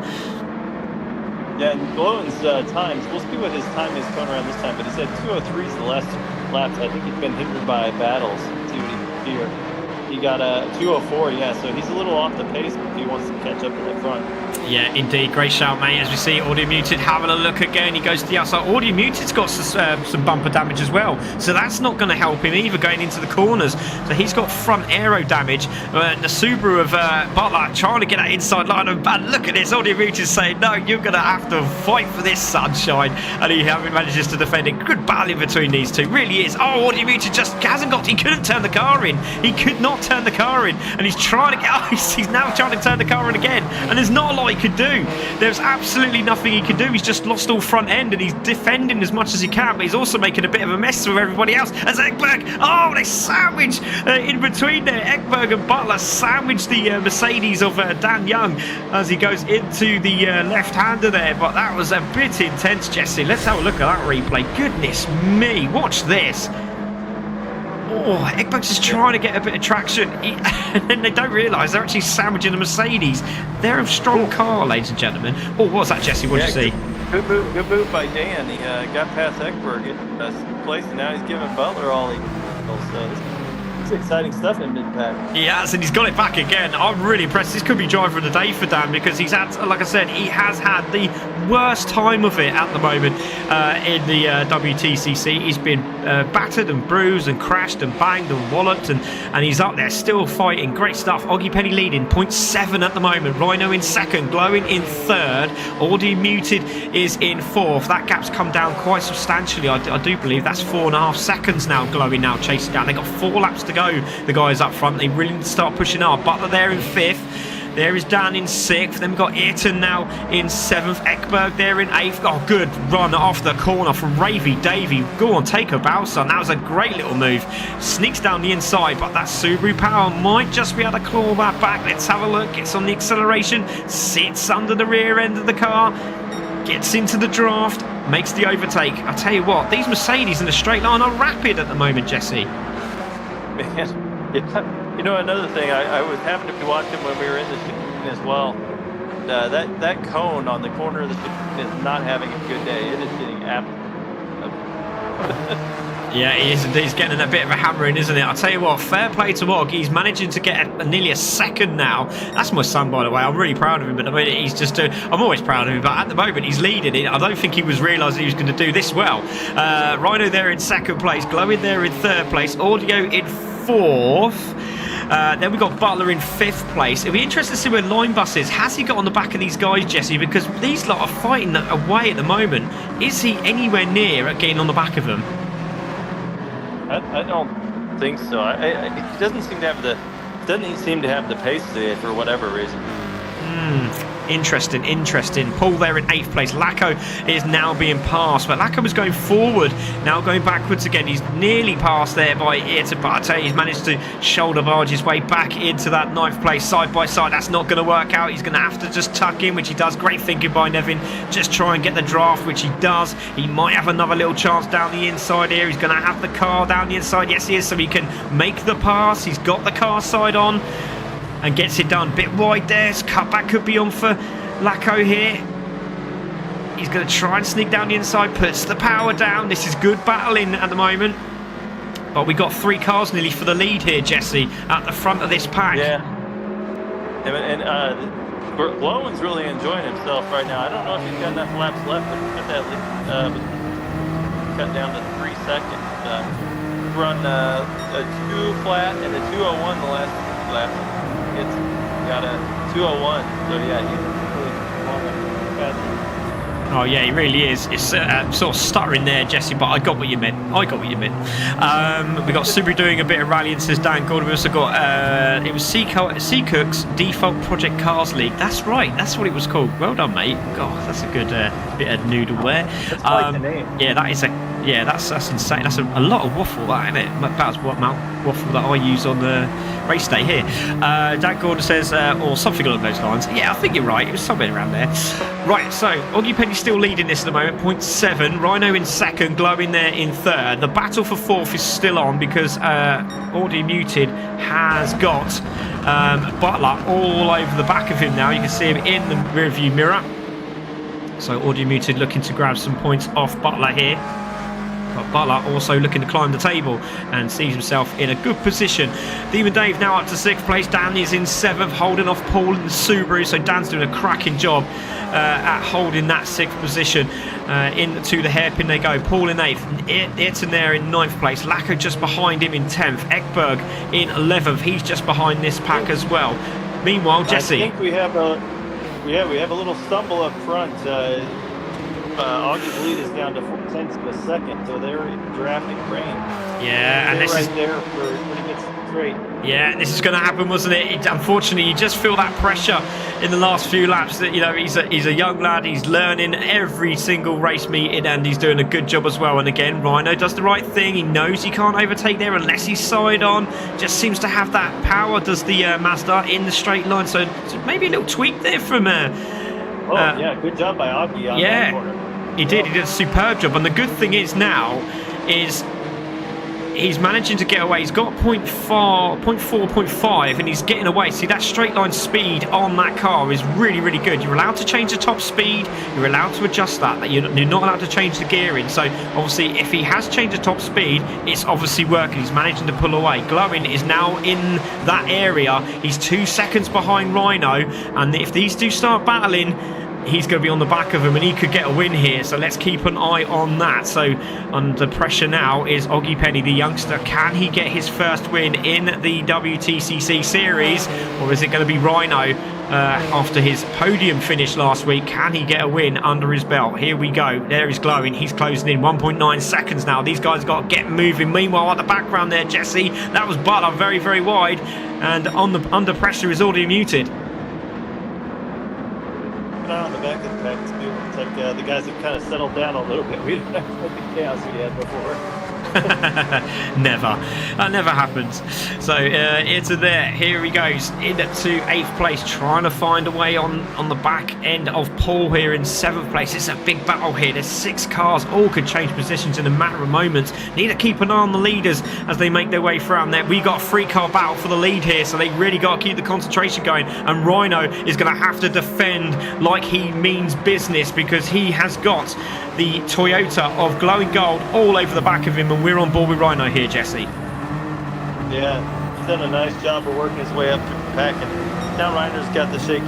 Yeah, and Glowing's times, we'll see what his time is going around this time, but he said 2:03's the last laps. I think he's been hindered by battles. See what he can do here. He got a 2:04, yeah, so he's a little off the pace if he wants to catch up in the front. Yeah, indeed. Great shout, mate. As we see Audiomuted having a look again. He goes to the outside. Audiomuted's got some bumper damage as well, so that's not going to help him either going into the corners. So he's got front aero damage. The Subaru of Butler trying to get that inside line, and look at this. Audiomuted saying, no, you're going to have to fight for this, sunshine. And he manages to defend it. Good battle in between these two. Really is. Oh, Audiomuted just hasn't got... He couldn't turn the car in. He could not turn the car in. And he's trying to get... Oh, he's now trying to turn the car in again. And there's not a lot he could do. There's absolutely nothing he can do. He's just lost all front end and he's defending as much as he can, but he's also making a bit of a mess of everybody else. As Ekberg, oh, they sandwich in between there. Ekberg and Butler sandwich the Mercedes of Dan Young as he goes into the left-hander there, but that was a bit intense, Jesse. Let's have a look at that replay. Goodness me, watch this. Oh, Ekberg's just trying to get a bit of traction, and then they don't realise they're actually sandwiching the Mercedes. They're a strong car, ladies and gentlemen. Oh, what's that, Jesse? What did you see? Good move by Dan. He got past Ekberg in place, and now he's giving Butler all he It's exciting stuff in mid-pack. He has, and he's got it back again. I'm really impressed. This could be driver of the day for Dan because he's had, like I said, he has had the worst time of it at the moment in the WTCC. He's been battered and bruised and crashed and banged and walloped, and he's up there still fighting. Great stuff. Oggy Penny leading 0.7 at the moment. Rhino in second, Glowing in third. Audio Muted is in fourth. That gap's come down quite substantially. I do believe that's 4.5 seconds now. Glowing now chasing down. They got 4 laps to go, the guys up front. They really need to start pushing hard. Butler there in fifth. There is Dan in sixth. Then we've got Ayrton now in seventh. Ekberg there in eighth. Oh, good run off the corner from Ravy Davey. Go on, take a bow, son. That was a great little move. Sneaks down the inside, but that Subaru Power might just be able to claw that back. Let's have a look. It's on the acceleration. Sits under the rear end of the car. Gets into the draft. Makes the overtake. I tell you what, these Mercedes in the straight line are rapid at the moment, Jesse. Man, yeah. You know, another thing, I was happened to be watching when we were in the shooting as well. That cone on the corner of the shooting is not having a good day. It is getting Yeah, he is. He's getting a bit of a hammering, isn't it? I'll tell you what, fair play to Og. He's managing to get nearly a second now. That's my son, by the way. I'm really proud of him. But at the moment, he's just I'm always proud of him. But at the moment, he's leading it. I don't think he was realising he was going to do this well. Rhino there in second place. Glowing there in third place. Audio in fourth. Then we've got Butler in fifth place. It'll be interesting to see where Linebus is. Has he got on the back of these guys, Jesse? Because these lot are fighting away at the moment. Is he anywhere near at getting on the back of them? I don't think so. He doesn't seem to have the pace today for whatever reason. Interesting. Paul there in 8th place. Lacko is now being passed, but Lacko was going forward, now going backwards again. He's nearly passed there by Ayrton, but I tell you, he's managed to shoulder barge his way back into that 9th place side by side. That's not going to work out. He's going to have to just tuck in, which he does. Great thinking by Nevin. Just try and get the draft, which he does. He might have another little chance down the inside here. He's going to have the car down the inside. Yes, he is, so he can make the pass. He's got the car side on and gets it done. Bit wide there. Cutback could be on for Lacko here. He's going to try and sneak down the inside. Puts the power down. This is good battling at the moment. But we got 3 cars nearly for the lead here, Jesse, at the front of this pack. Yeah. And Glowin's really enjoying himself right now. I don't know if he's got enough laps left to cut that cut down to 3 seconds. Run a 2 flat and a 201 the last lap. It's got a 201, so yeah, he's really long fast. Oh yeah, he really is. It's sort of stuttering there, Jesse, but I got what you meant. We got Subaru doing a bit of rallying, says Dan Gordon. We also got, it was Seacook's Default Project Cars League. That's right, that's what it was called. Well done, mate. God, that's a good bit of noodle there. That's quite the name. Yeah, that's insane. That's a lot of waffle, that, isn't it? That's what amount of waffle that I use on the race day here. Dan Gordon says, or something along those lines. Yeah, I think you're right. It was somewhere around there. Right, so Oggy Penny's still leading this at the moment, 0.7. Rhino in second, Glowing there in third. The battle for fourth is still on because Audio Muted has got Butler all over the back of him now. You can see him in the rearview mirror. So Audio Muted looking to grab some points off Butler here. But Butler also looking to climb the table and sees himself in a good position. Demon Dave now up to 6th place. Dan is in 7th, holding off Paul in the Subaru. So Dan's doing a cracking job at holding that 6th position. Into the hairpin they go. Paul in 8th. Ayrton there in 9th place. Lacko just behind him in 10th. Ekberg in 11th. He's just behind this pack as well. Meanwhile, Jesse. I think we have a little stumble up front. Augie's lead is down to 4/10 of a second, so they're drafting rain. Yeah, and they're this right is there for when he gets straight. Yeah, this is going to happen, wasn't it? Unfortunately, you just feel that pressure in the last few laps. That he's a young lad. He's learning every single race meeting, and he's doing a good job as well. And again, Rhino does the right thing. He knows he can't overtake there unless he's side on. Just seems to have that power. Does the Mazda in the straight line? So maybe a little tweak there from. Yeah, good job by Augie on that corner. He did a superb job. And the good thing is now is he's managing to get away. He's got 0.4, 0.5, and he's getting away. See, that straight line speed on that car is really, really good. You're allowed to change the top speed. You're allowed to adjust that. You're not allowed to change the gearing. So, obviously, if he has changed the top speed, it's obviously working. He's managing to pull away. Glowin is now in that area. He's 2 seconds behind Rhino. And if these two start battling, he's going to be on the back of him, and he could get a win here. So let's keep an eye on that. So under pressure now is Oggy Penny, the youngster. Can he get his first win in the WTCC series, or is it going to be Rhino after his podium finish last week? Can he get a win under his belt? Here we go. There he's Glowing. He's closing in 1.9 seconds now. These guys got to get moving. Meanwhile, at the background there, Jesse, that was Butler very, very wide, and under pressure is Audio Muted. On the back of the pack too. It's like the guys have kind of settled down a little bit. We didn't have the chaos we had before. Never. That never happens. So into there. Here he goes into 8th place, trying to find a way on the back end of Paul here in 7th place. It's a big battle here. There's 6 cars. All could change positions in a matter of moments. Need to keep an eye on the leaders as they make their way through. And there we got a 3-car battle for the lead here, so they really got to keep the concentration going. And Rhino is going to have to defend like he means business, because he has got the Toyota of Glowing Gold all over the back of him, and we're on board with Rhino here, Jesse. Yeah, he's done a nice job of working his way up through the pack, and now Reiner's got the shaky,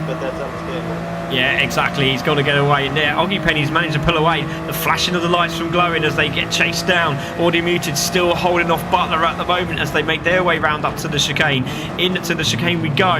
but that's understandable. Yeah, exactly. He's got to get away. And there, Oggy Penny's managed to pull away. The flashing of the lights from Glowing as they get chased down. Audio Muted still holding off Butler at the moment as they make their way round up to the chicane. Into the chicane we go.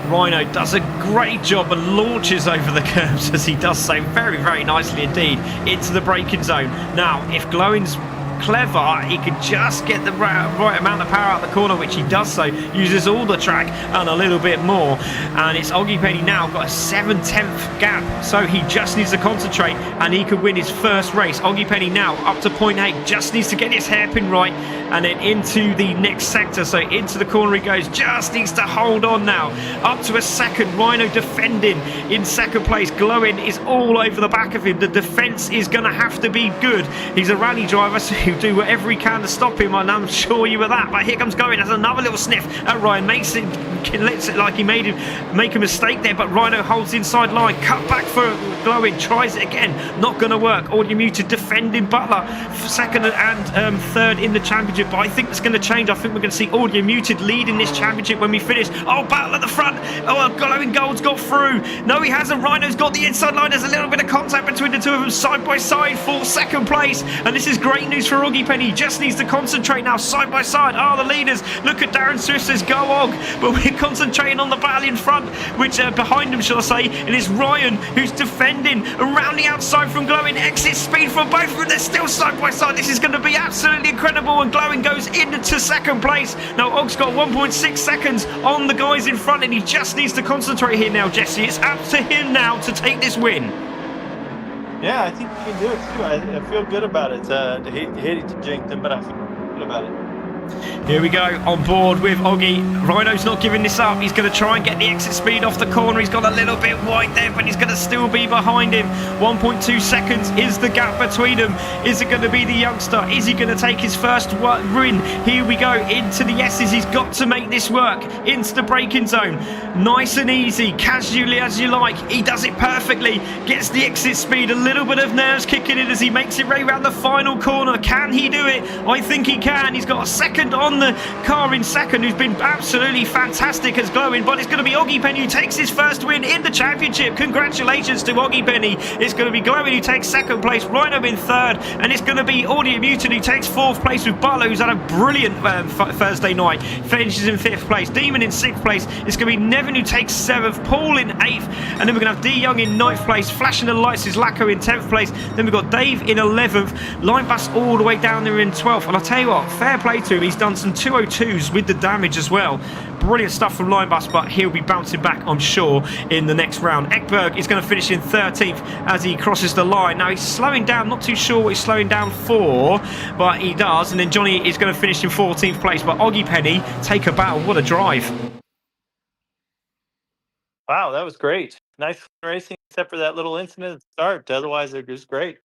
Rhino does a great job and launches over the curbs as he does so very, very nicely indeed into the braking zone. Now, if Glowing's clever, he could just get the right amount of power out the corner, which he does so, uses all the track and a little bit more, and it's Oggy Penny now got a 7/10 gap, so he just needs to concentrate and he could win his first race. Oggy Penny now up to 0.8, just needs to get his hairpin right, and then into the next sector, so into the corner he goes, just needs to hold on now, up to a second. Rhino defending in 2nd place. Glowing is all over the back of him. The defence is going to have to be good. He's a rally driver, so he'll do whatever he can to stop him, and I'm sure you of that. But here comes Glowing, has another little sniff at Ryan, lets it like he make a mistake there, but Rhino holds inside line, cut back for Glowing, tries it again, not going to work. Audio Muted defending Butler, 2nd and 3rd in the championship, but I think it's going to change. I think we're going to see Audio Muted leading this championship when we finish. Oh, Butler at the front. Oh, Glowing Gold's got through. No, he hasn't. Rhino's got the inside line. There's a little bit of contact between the two of them side by side for 2nd place, and this is great news for Oggy Penny. He just needs to concentrate now, side by side are the leaders. Look at Darren Swift, says go Og, but we're concentrating on the battle in front, which behind him, shall I say, and it's Ryan who's defending around the outside from Glowing. Exit speed for both of them. They're still side by side. This is going to be absolutely incredible, and Glowing goes into 2nd place. Now Og's got 1.6 seconds on the guys in front, and he just needs to concentrate here now, Jesse. It's up to him now to take this win. Yeah, I think he can do it too. I feel good about it. I hate to jinx him, but I feel good about it. Here we go, on board with Oggy. Rhino's not giving this up. He's going to try and get the exit speed off the corner. He's got a little bit wide there, but he's going to still be behind him. 1.2 seconds is the gap between them. Is it going to be the youngster? Is he going to take his first win? Here we go, into the S's. He's got to make this work. Into the braking zone. Nice and easy, casually as you like. He does it perfectly. Gets the exit speed. A little bit of nerves kicking in as he makes it right around the final corner. Can he do it? I think he can. He's got a second on the car in 2nd, who's been absolutely fantastic as Glowing, but it's going to be Oggy Penny who takes his first win in the championship. Congratulations to Oggy Penny. It's going to be Glowing who takes 2nd place, Rhino in 3rd, and it's going to be Audio Mutant who takes 4th place with Butler, who's had a brilliant Thursday night, finishes in 5th place. Demon in 6th place. It's going to be Nevin who takes 7th, Paul in 8th, and then we're going to have D Young in 9th place. Flashing the lights is Lacko in 10th place. Then we've got Dave in 11th, Line Bus all the way down there in 12th, and I'll tell you what, fair play to him. He's done some 202s with the damage as well. Brilliant stuff from Linebus, but he'll be bouncing back, I'm sure, in the next round. Ekberg is going to finish in 13th as he crosses the line. Now he's slowing down, not too sure what he's slowing down for, but he does. And then Johnny is going to finish in 14th place. But Oggy Penny, take a bow. What a drive. Wow, that was great. Nice racing, except for that little incident at the start. Otherwise, it was great.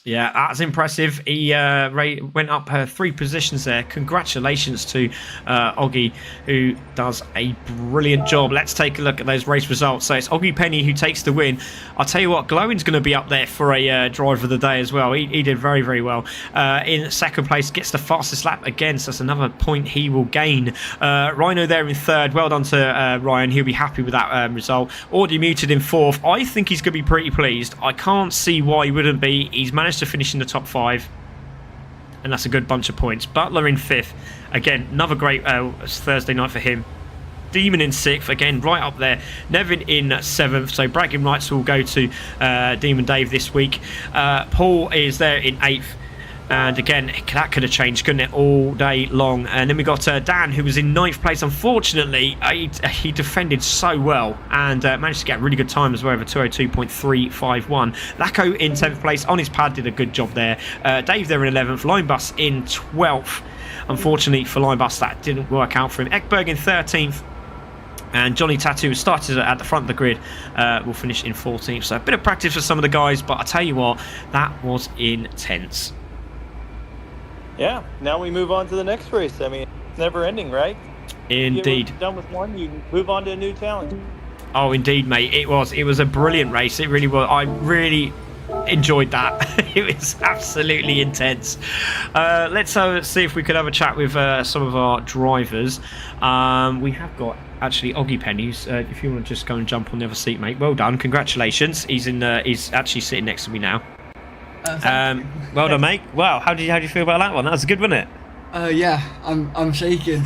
Yeah, that's impressive. He went up 3 positions there. Congratulations to Oggy, who does a brilliant job. Let's take a look at those race results. So it's Oggy Penny who takes the win. I'll tell you what, Glowing's going to be up there for a drive of the day as well. He did very, very well. In second place, gets the fastest lap again, so that's another point he will gain. Rhino there in third. Well done to Ryan. He'll be happy with that result. Already muted in fourth. I think he's going to be pretty pleased. I can't see why he wouldn't be. He's managed to finish in the top 5, and that's a good bunch of points. Butler in 5th, again another great Thursday night for him. Demon in 6th, again right up there. Nevin in 7th, so bragging rights will go to Demon Dave this week. Paul is there in 8th, and again that could have changed, couldn't it, all day long. And then we got Dan, who was in 9th place. Unfortunately, he defended so well and managed to get a really good time as well, over 202.351. Lacko in 10th place on his pad, did a good job there. Dave there in 11th. Linebus in 12th. Unfortunately for Linebus, that didn't work out for him. Ekberg in 13th. And Johnny Tattoo, who started at the front of the grid, will finish in 14th. So a bit of practice for some of the guys, but I tell you what, that was intense. Yeah, now we move on to the next race. I mean, it's never ending, right? Indeed. If you're done with one, you move on to a new challenge. Oh, indeed, mate. It was a brilliant race. It really was. I really enjoyed that. It was absolutely intense. Let's see if we could have a chat with some of our drivers. We have got actually Oggy Pennies. If you want to just go and jump on the other seat, mate. Well done. Congratulations. He's actually sitting next to me now. Well done, mate. Wow, how do you feel about that one? That was good, wasn't it? Yeah, I'm shaking.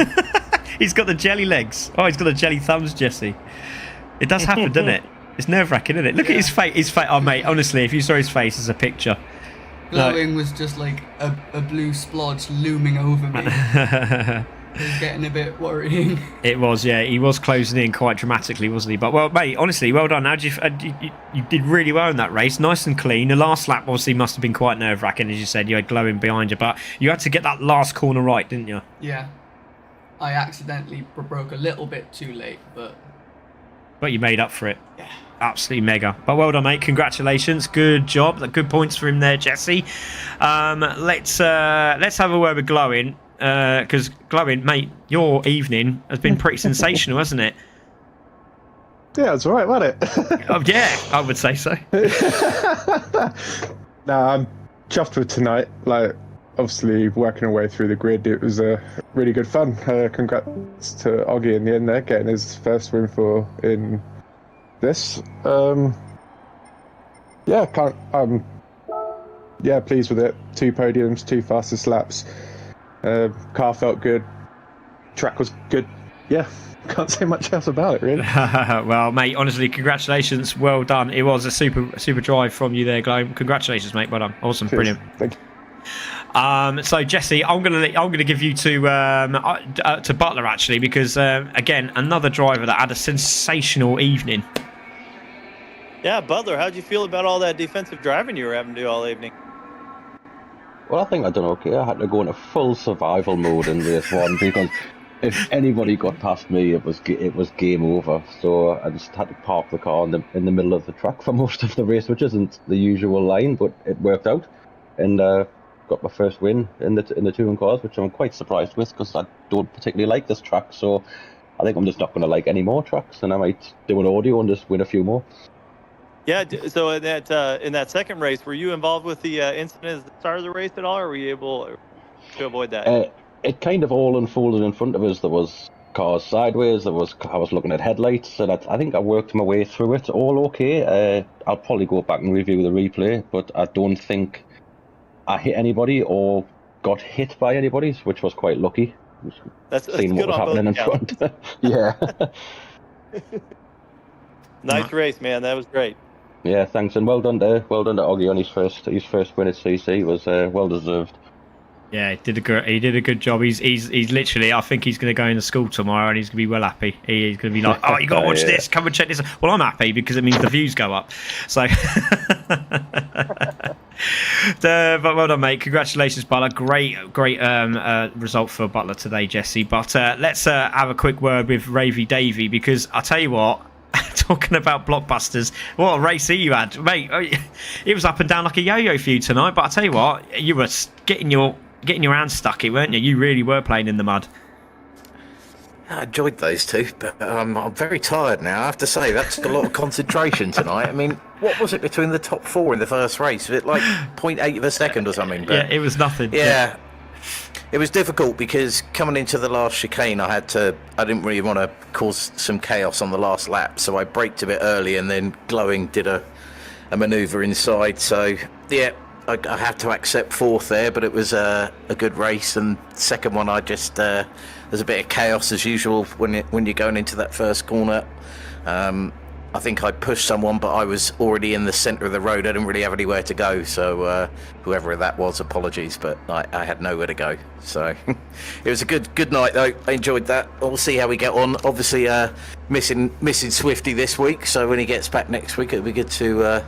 He's got the jelly legs. Oh, he's got the jelly thumbs, Jesse. It does happen, doesn't it? It's nerve-wracking, isn't it? Look at his face. Oh, mate, honestly, if you saw his face as a picture. Glowing was just like a blue splodge looming over me. It was getting a bit worrying. It was, yeah. He was closing in quite dramatically, wasn't he? But, well, mate, honestly, well done. You did really well in that race. Nice and clean. The last lap, obviously, must have been quite nerve-wracking, as you said. You had Glowing behind you. But you had to get that last corner right, didn't you? Yeah. I accidentally broke a little bit too late, but you made up for it. Yeah. Absolutely mega. But well done, mate. Congratulations. Good job. Good points for him there, Jesse. Let's have a word with Glowing. Because Glowing, mate, your evening has been pretty sensational, hasn't it? Yeah, it's alright, wasn't it? Oh, yeah, I would say so. No, I'm chuffed with tonight. Like, obviously, working our way through the grid, it was really good fun. Congrats to Oggy in the end there, getting his first win in this. Yeah, pleased with it. 2 podiums, 2 fastest laps. Car felt good. Track was good. Yeah, can't say much else about it, really. Well, mate, honestly, congratulations. Well done. It was a super drive from you there, Glow. Congratulations, mate. Well done. Awesome. Cheers. Brilliant. Thank you. So Jesse, I'm gonna give you to Butler actually, because again, another driver that had a sensational evening. Yeah, Butler, how'd you feel about all that defensive driving you were having to do all evening? Well, I think I done okay. I had to go into full survival mode in race 1 because if anybody got past me, it was game over. So I just had to park the car in the middle of the track for most of the race, which isn't the usual line, but it worked out, and got my first win in the touring cars, which I'm quite surprised with because I don't particularly like this track. So I think I'm just not going to like any more tracks, and I might do an audio and just win a few more. Yeah, so in that second race, were you involved with the incident at the start of the race at all, or were you able to avoid that? It kind of all unfolded in front of us. There was cars sideways, I was looking at headlights, and I think I worked my way through it all okay. I'll probably go back and review the replay, but I don't think I hit anybody or got hit by anybody, which was quite lucky. That's seeing good what was happening in front. Yeah. Nice race, man. That was great. Yeah, thanks, and well done to Oggy on his first win at CC. It was well deserved. Yeah, he did a good job. He's literally. I think he's going to go into school tomorrow, and he's going to be well happy. He's going to be like, "Oh, you got to watch this. Come and check this." Well, I'm happy because it means the views go up. So, but well done, mate. Congratulations, Butler. Great result for Butler today, Jesse. But let's have a quick word with Ravy Davey, because I tell you what. Talking about blockbusters, what a race you had, mate. It was up and down like a yo-yo for you tonight. But I tell you what, you were getting your hands stuck in, weren't you? You really were playing in the mud. I enjoyed those two, but I'm very tired now. I have to say, that took a lot of concentration tonight. I mean, what was it between the top four in the first race? Was it like 0.8 of a second or something? But, yeah, it was nothing. Yeah. It was difficult because coming into the last chicane, I didn't really want to cause some chaos on the last lap, so I braked a bit early, and then Glowing did a manoeuvre inside. So yeah, I have to accept fourth there, but it was a good race. And second one, I just there's a bit of chaos as usual when you're going into that first corner. I think I pushed someone, but I was already in the centre of the road. I didn't really have anywhere to go, so whoever that was, apologies, but I had nowhere to go. So it was a good night, though. I enjoyed that. We'll see how we get on. Obviously, missing Swifty this week, so when he gets back next week, it'll be good to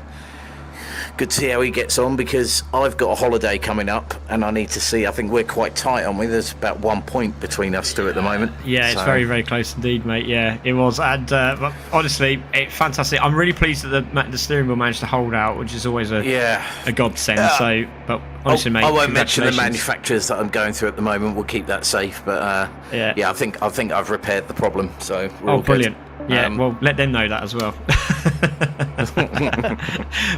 see how he gets on, because I've got a holiday coming up and I need to see. I think we're quite tight, aren't we? There's about 1 point between us two at the moment. Yeah, it's very, very close indeed, mate. Yeah, it was. And but honestly, it's fantastic. I'm really pleased that the steering wheel managed to hold out, which is always a godsend. So, but honestly, mate, I won't mention the manufacturers that I'm going through at the moment. We'll keep that safe. But I think I've repaired the problem. So we're all brilliant. Good. Yeah, well, let them know that as well.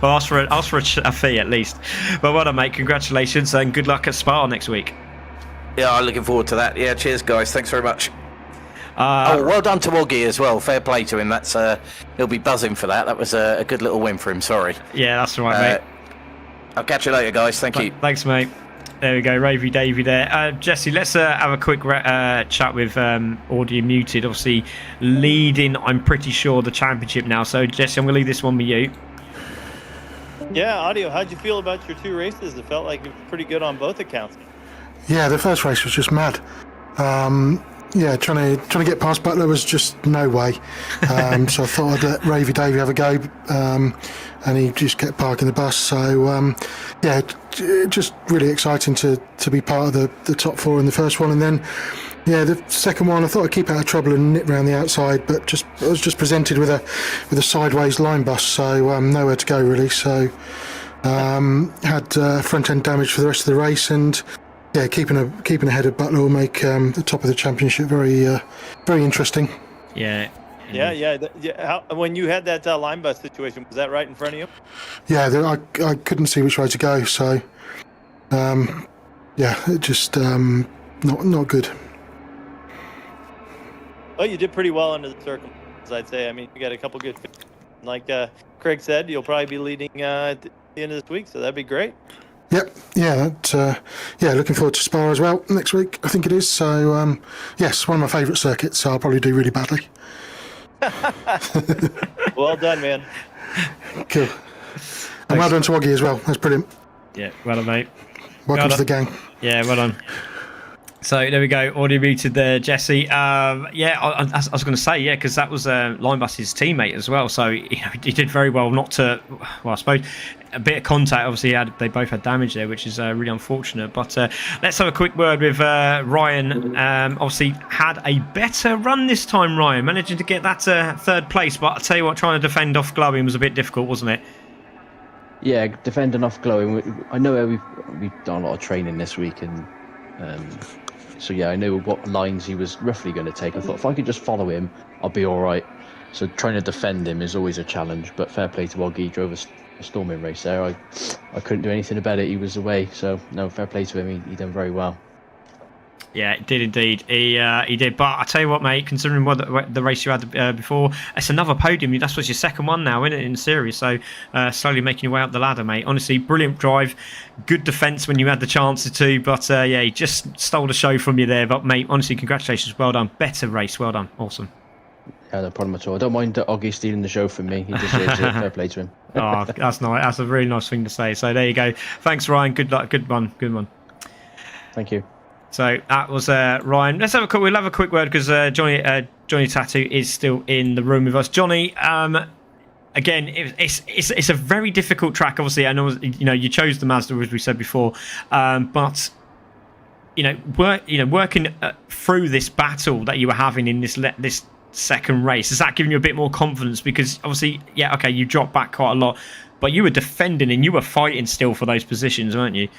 Well, ask for a fee at least. But well done, mate. Congratulations and good luck at Spa next week. Yeah, I'm looking forward to that. Yeah, cheers, guys. Thanks very much. Well done to Oggy as well. Fair play to him. That's he'll be buzzing for that. That was a good little win for him. Sorry. Yeah, that's all right, mate. I'll catch you later, guys. Thank you. Thanks, mate. There we go, Ravy Davey there. Jesse, let's have a quick chat with Audio Muted, obviously leading, I'm pretty sure, the championship now. So, Jesse, I'm going to leave this one with you. Yeah, Audio, how'd you feel about your two races? It felt like it was pretty good on both accounts. Yeah, the first race was just mad. Yeah, trying to get past Butler was just no way. So I thought I'd let Ravy Davey have a go, and he just kept parking the bus. So yeah, just really exciting to be part of the top four in the first one, and then yeah, the second one I thought I'd keep out of trouble and nip round the outside, but I was just presented with a sideways line bus, so nowhere to go really. So had front end damage for the rest of the race, and yeah, keeping ahead of Butler will make the top of the championship very interesting. Yeah. When you had that line bus situation, was that right in front of you? Yeah, I couldn't see which way to go, so yeah, it just not good. Well, you did pretty well under the circumstances, I'd say. I mean, you got a couple good finishes. Like Craig said, you'll probably be leading at the end of this week, so that'd be great. Yep, yeah, looking forward to Spa as well next week, I think it is. So, yes, one of my favourite circuits, so I'll probably do really badly. Well done, man. Cool. And well done to Oggy as well, that's brilliant. Yeah, well done, mate. Welcome to the gang. Yeah, well done. So there we go, Audio Muted there, Jesse. Yeah, I was going to say, yeah, because that was Linebus's teammate as well. So he did very well not to, well, I suppose, a bit of contact. Obviously, they both had damage there, which is really unfortunate. But let's have a quick word with Ryan. Obviously, had a better run this time, Ryan, managing to get that third place. But I'll tell you what, trying to defend off Glowing was a bit difficult, wasn't it? Yeah, defending off Glowing. I know we've done a lot of training this week, and so yeah, I knew what lines he was roughly going to take. I thought if I could just follow him, I'll be all right. So trying to defend him is always a challenge. But fair play to Oggy, he drove a storming race there. I couldn't do anything about it. He was away, so no, fair play to him. He done very well. Yeah, it did indeed. He did. But I tell you what, mate, considering what the race you had before, it's another podium. That's what's your second one now, isn't it, in series? So slowly making your way up the ladder, mate. Honestly, brilliant drive, good defence when you had the chances to. But yeah, he just stole the show from you there. But mate, honestly, congratulations, well done. Better race, well done, awesome. Yeah, no problem at all. I don't mind Oggy stealing the show from me. He deserves it. Fair play to him. Oh, that's nice. That's a really nice thing to say. So there you go. Thanks, Ryan. Good luck. Good one. Thank you. So that was Ryan. We'll have a quick word because Johnny Tattoo is still in the room with us. Johnny, again, it's a very difficult track. Obviously, I know you chose the Mazda as we said before, but working through this battle that you were having in this second race, has that given you a bit more confidence? Because obviously, you dropped back quite a lot, but you were defending and you were fighting still for those positions, weren't you?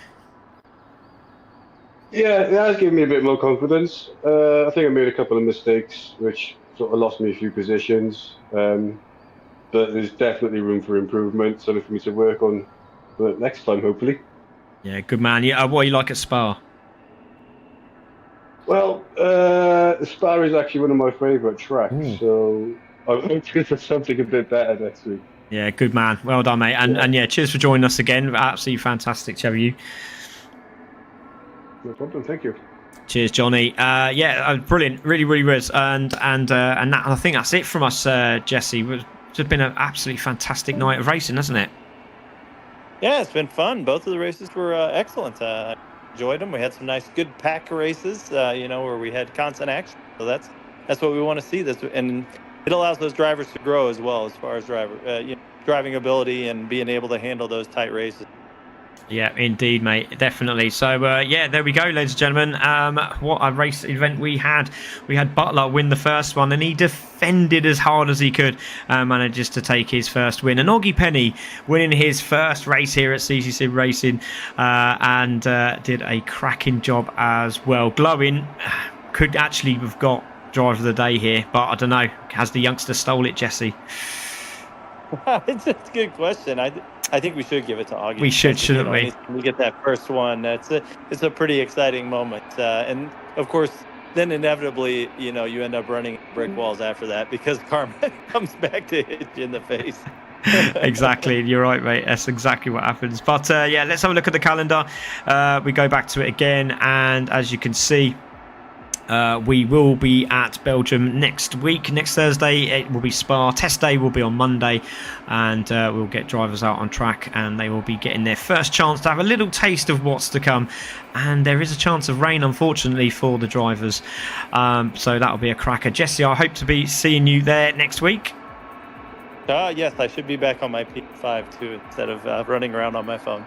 Yeah, it has given me a bit more confidence. I think I made a couple of mistakes which sort of lost me a few positions, but there's definitely room for improvement. Something for me to work on for next time, hopefully. Yeah, good man. Yeah, what are you like at Spa? Well, Spa is actually one of my favourite tracks, so I'm hoping for something a bit better next week. Yeah, good man. Well done, mate. And cheers for joining us again. Absolutely fantastic to have you. No problem, thank you. Cheers, Johnny. Brilliant, really, really was. And I think that's it from us, Jesse. It's just been an absolutely fantastic night of racing, hasn't it? Yeah, it's been fun. Both of the races were excellent. I enjoyed them. We had some nice, good pack races. Where we had constant action. So that's what we want to see. And it allows those drivers to grow as well as far as driving ability and being able to handle those tight races. Yeah, indeed, mate. Definitely. So, there we go, ladies and gentlemen. What a race event we had. We had Butler win the first one, and he defended as hard as he could, manages to take his first win. And Oggy Penny winning his first race here at Ccsr Racing, and did a cracking job as well. Glowing could actually have got driver of the day here, but I don't know. Has the youngster stole it, Jesse? It's a good question. I think we should give it to Augie. We shouldn't we? We get that first one. It's a pretty exciting moment, and of course, then inevitably, you end up running brick walls after that because karma comes back to hit you in the face. Exactly, you're right, mate. That's exactly what happens. But let's have a look at the calendar. We go back to it again, and as you can see, we will be at Belgium next week. Next Thursday it will be Spa. Test day will be on Monday, and we'll get drivers out on track, and they will be getting their first chance to have a little taste of what's to come. And there is a chance of rain, unfortunately, for the drivers, so that'll be a cracker. Jesse, I hope to be seeing you there next week. Yes, I should be back on my P5 too, instead of running around on my phone.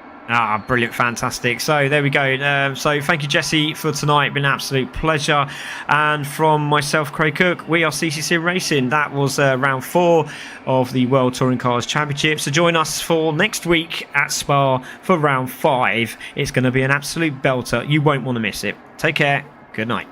Brilliant, fantastic. So there we go. So thank you, Jesse, for tonight. Been an absolute pleasure. And from myself, Craig Cook, we are Ccsr Racing. That was round 4 of the World Touring Cars Championship. So join us for next week at Spa for round 5. It's going to be an absolute belter. You won't want to miss it. Take care. Good night.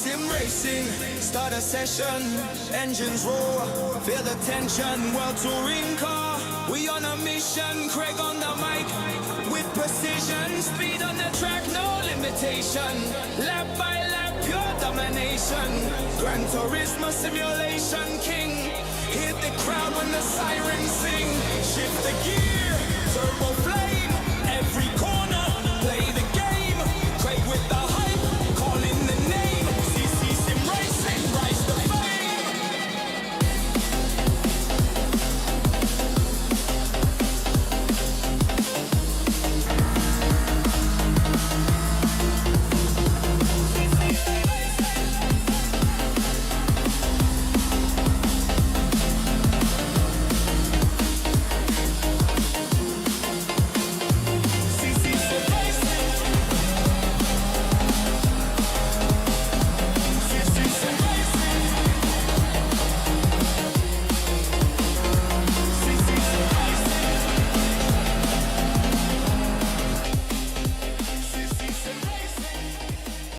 Sim racing, start a session, engines roar, feel the tension, world touring car, we on a mission, Craig on the mic, with precision, speed on the track, no limitation, lap by lap, pure domination, Gran Turismo simulation king, hit the crowd when the sirens sing.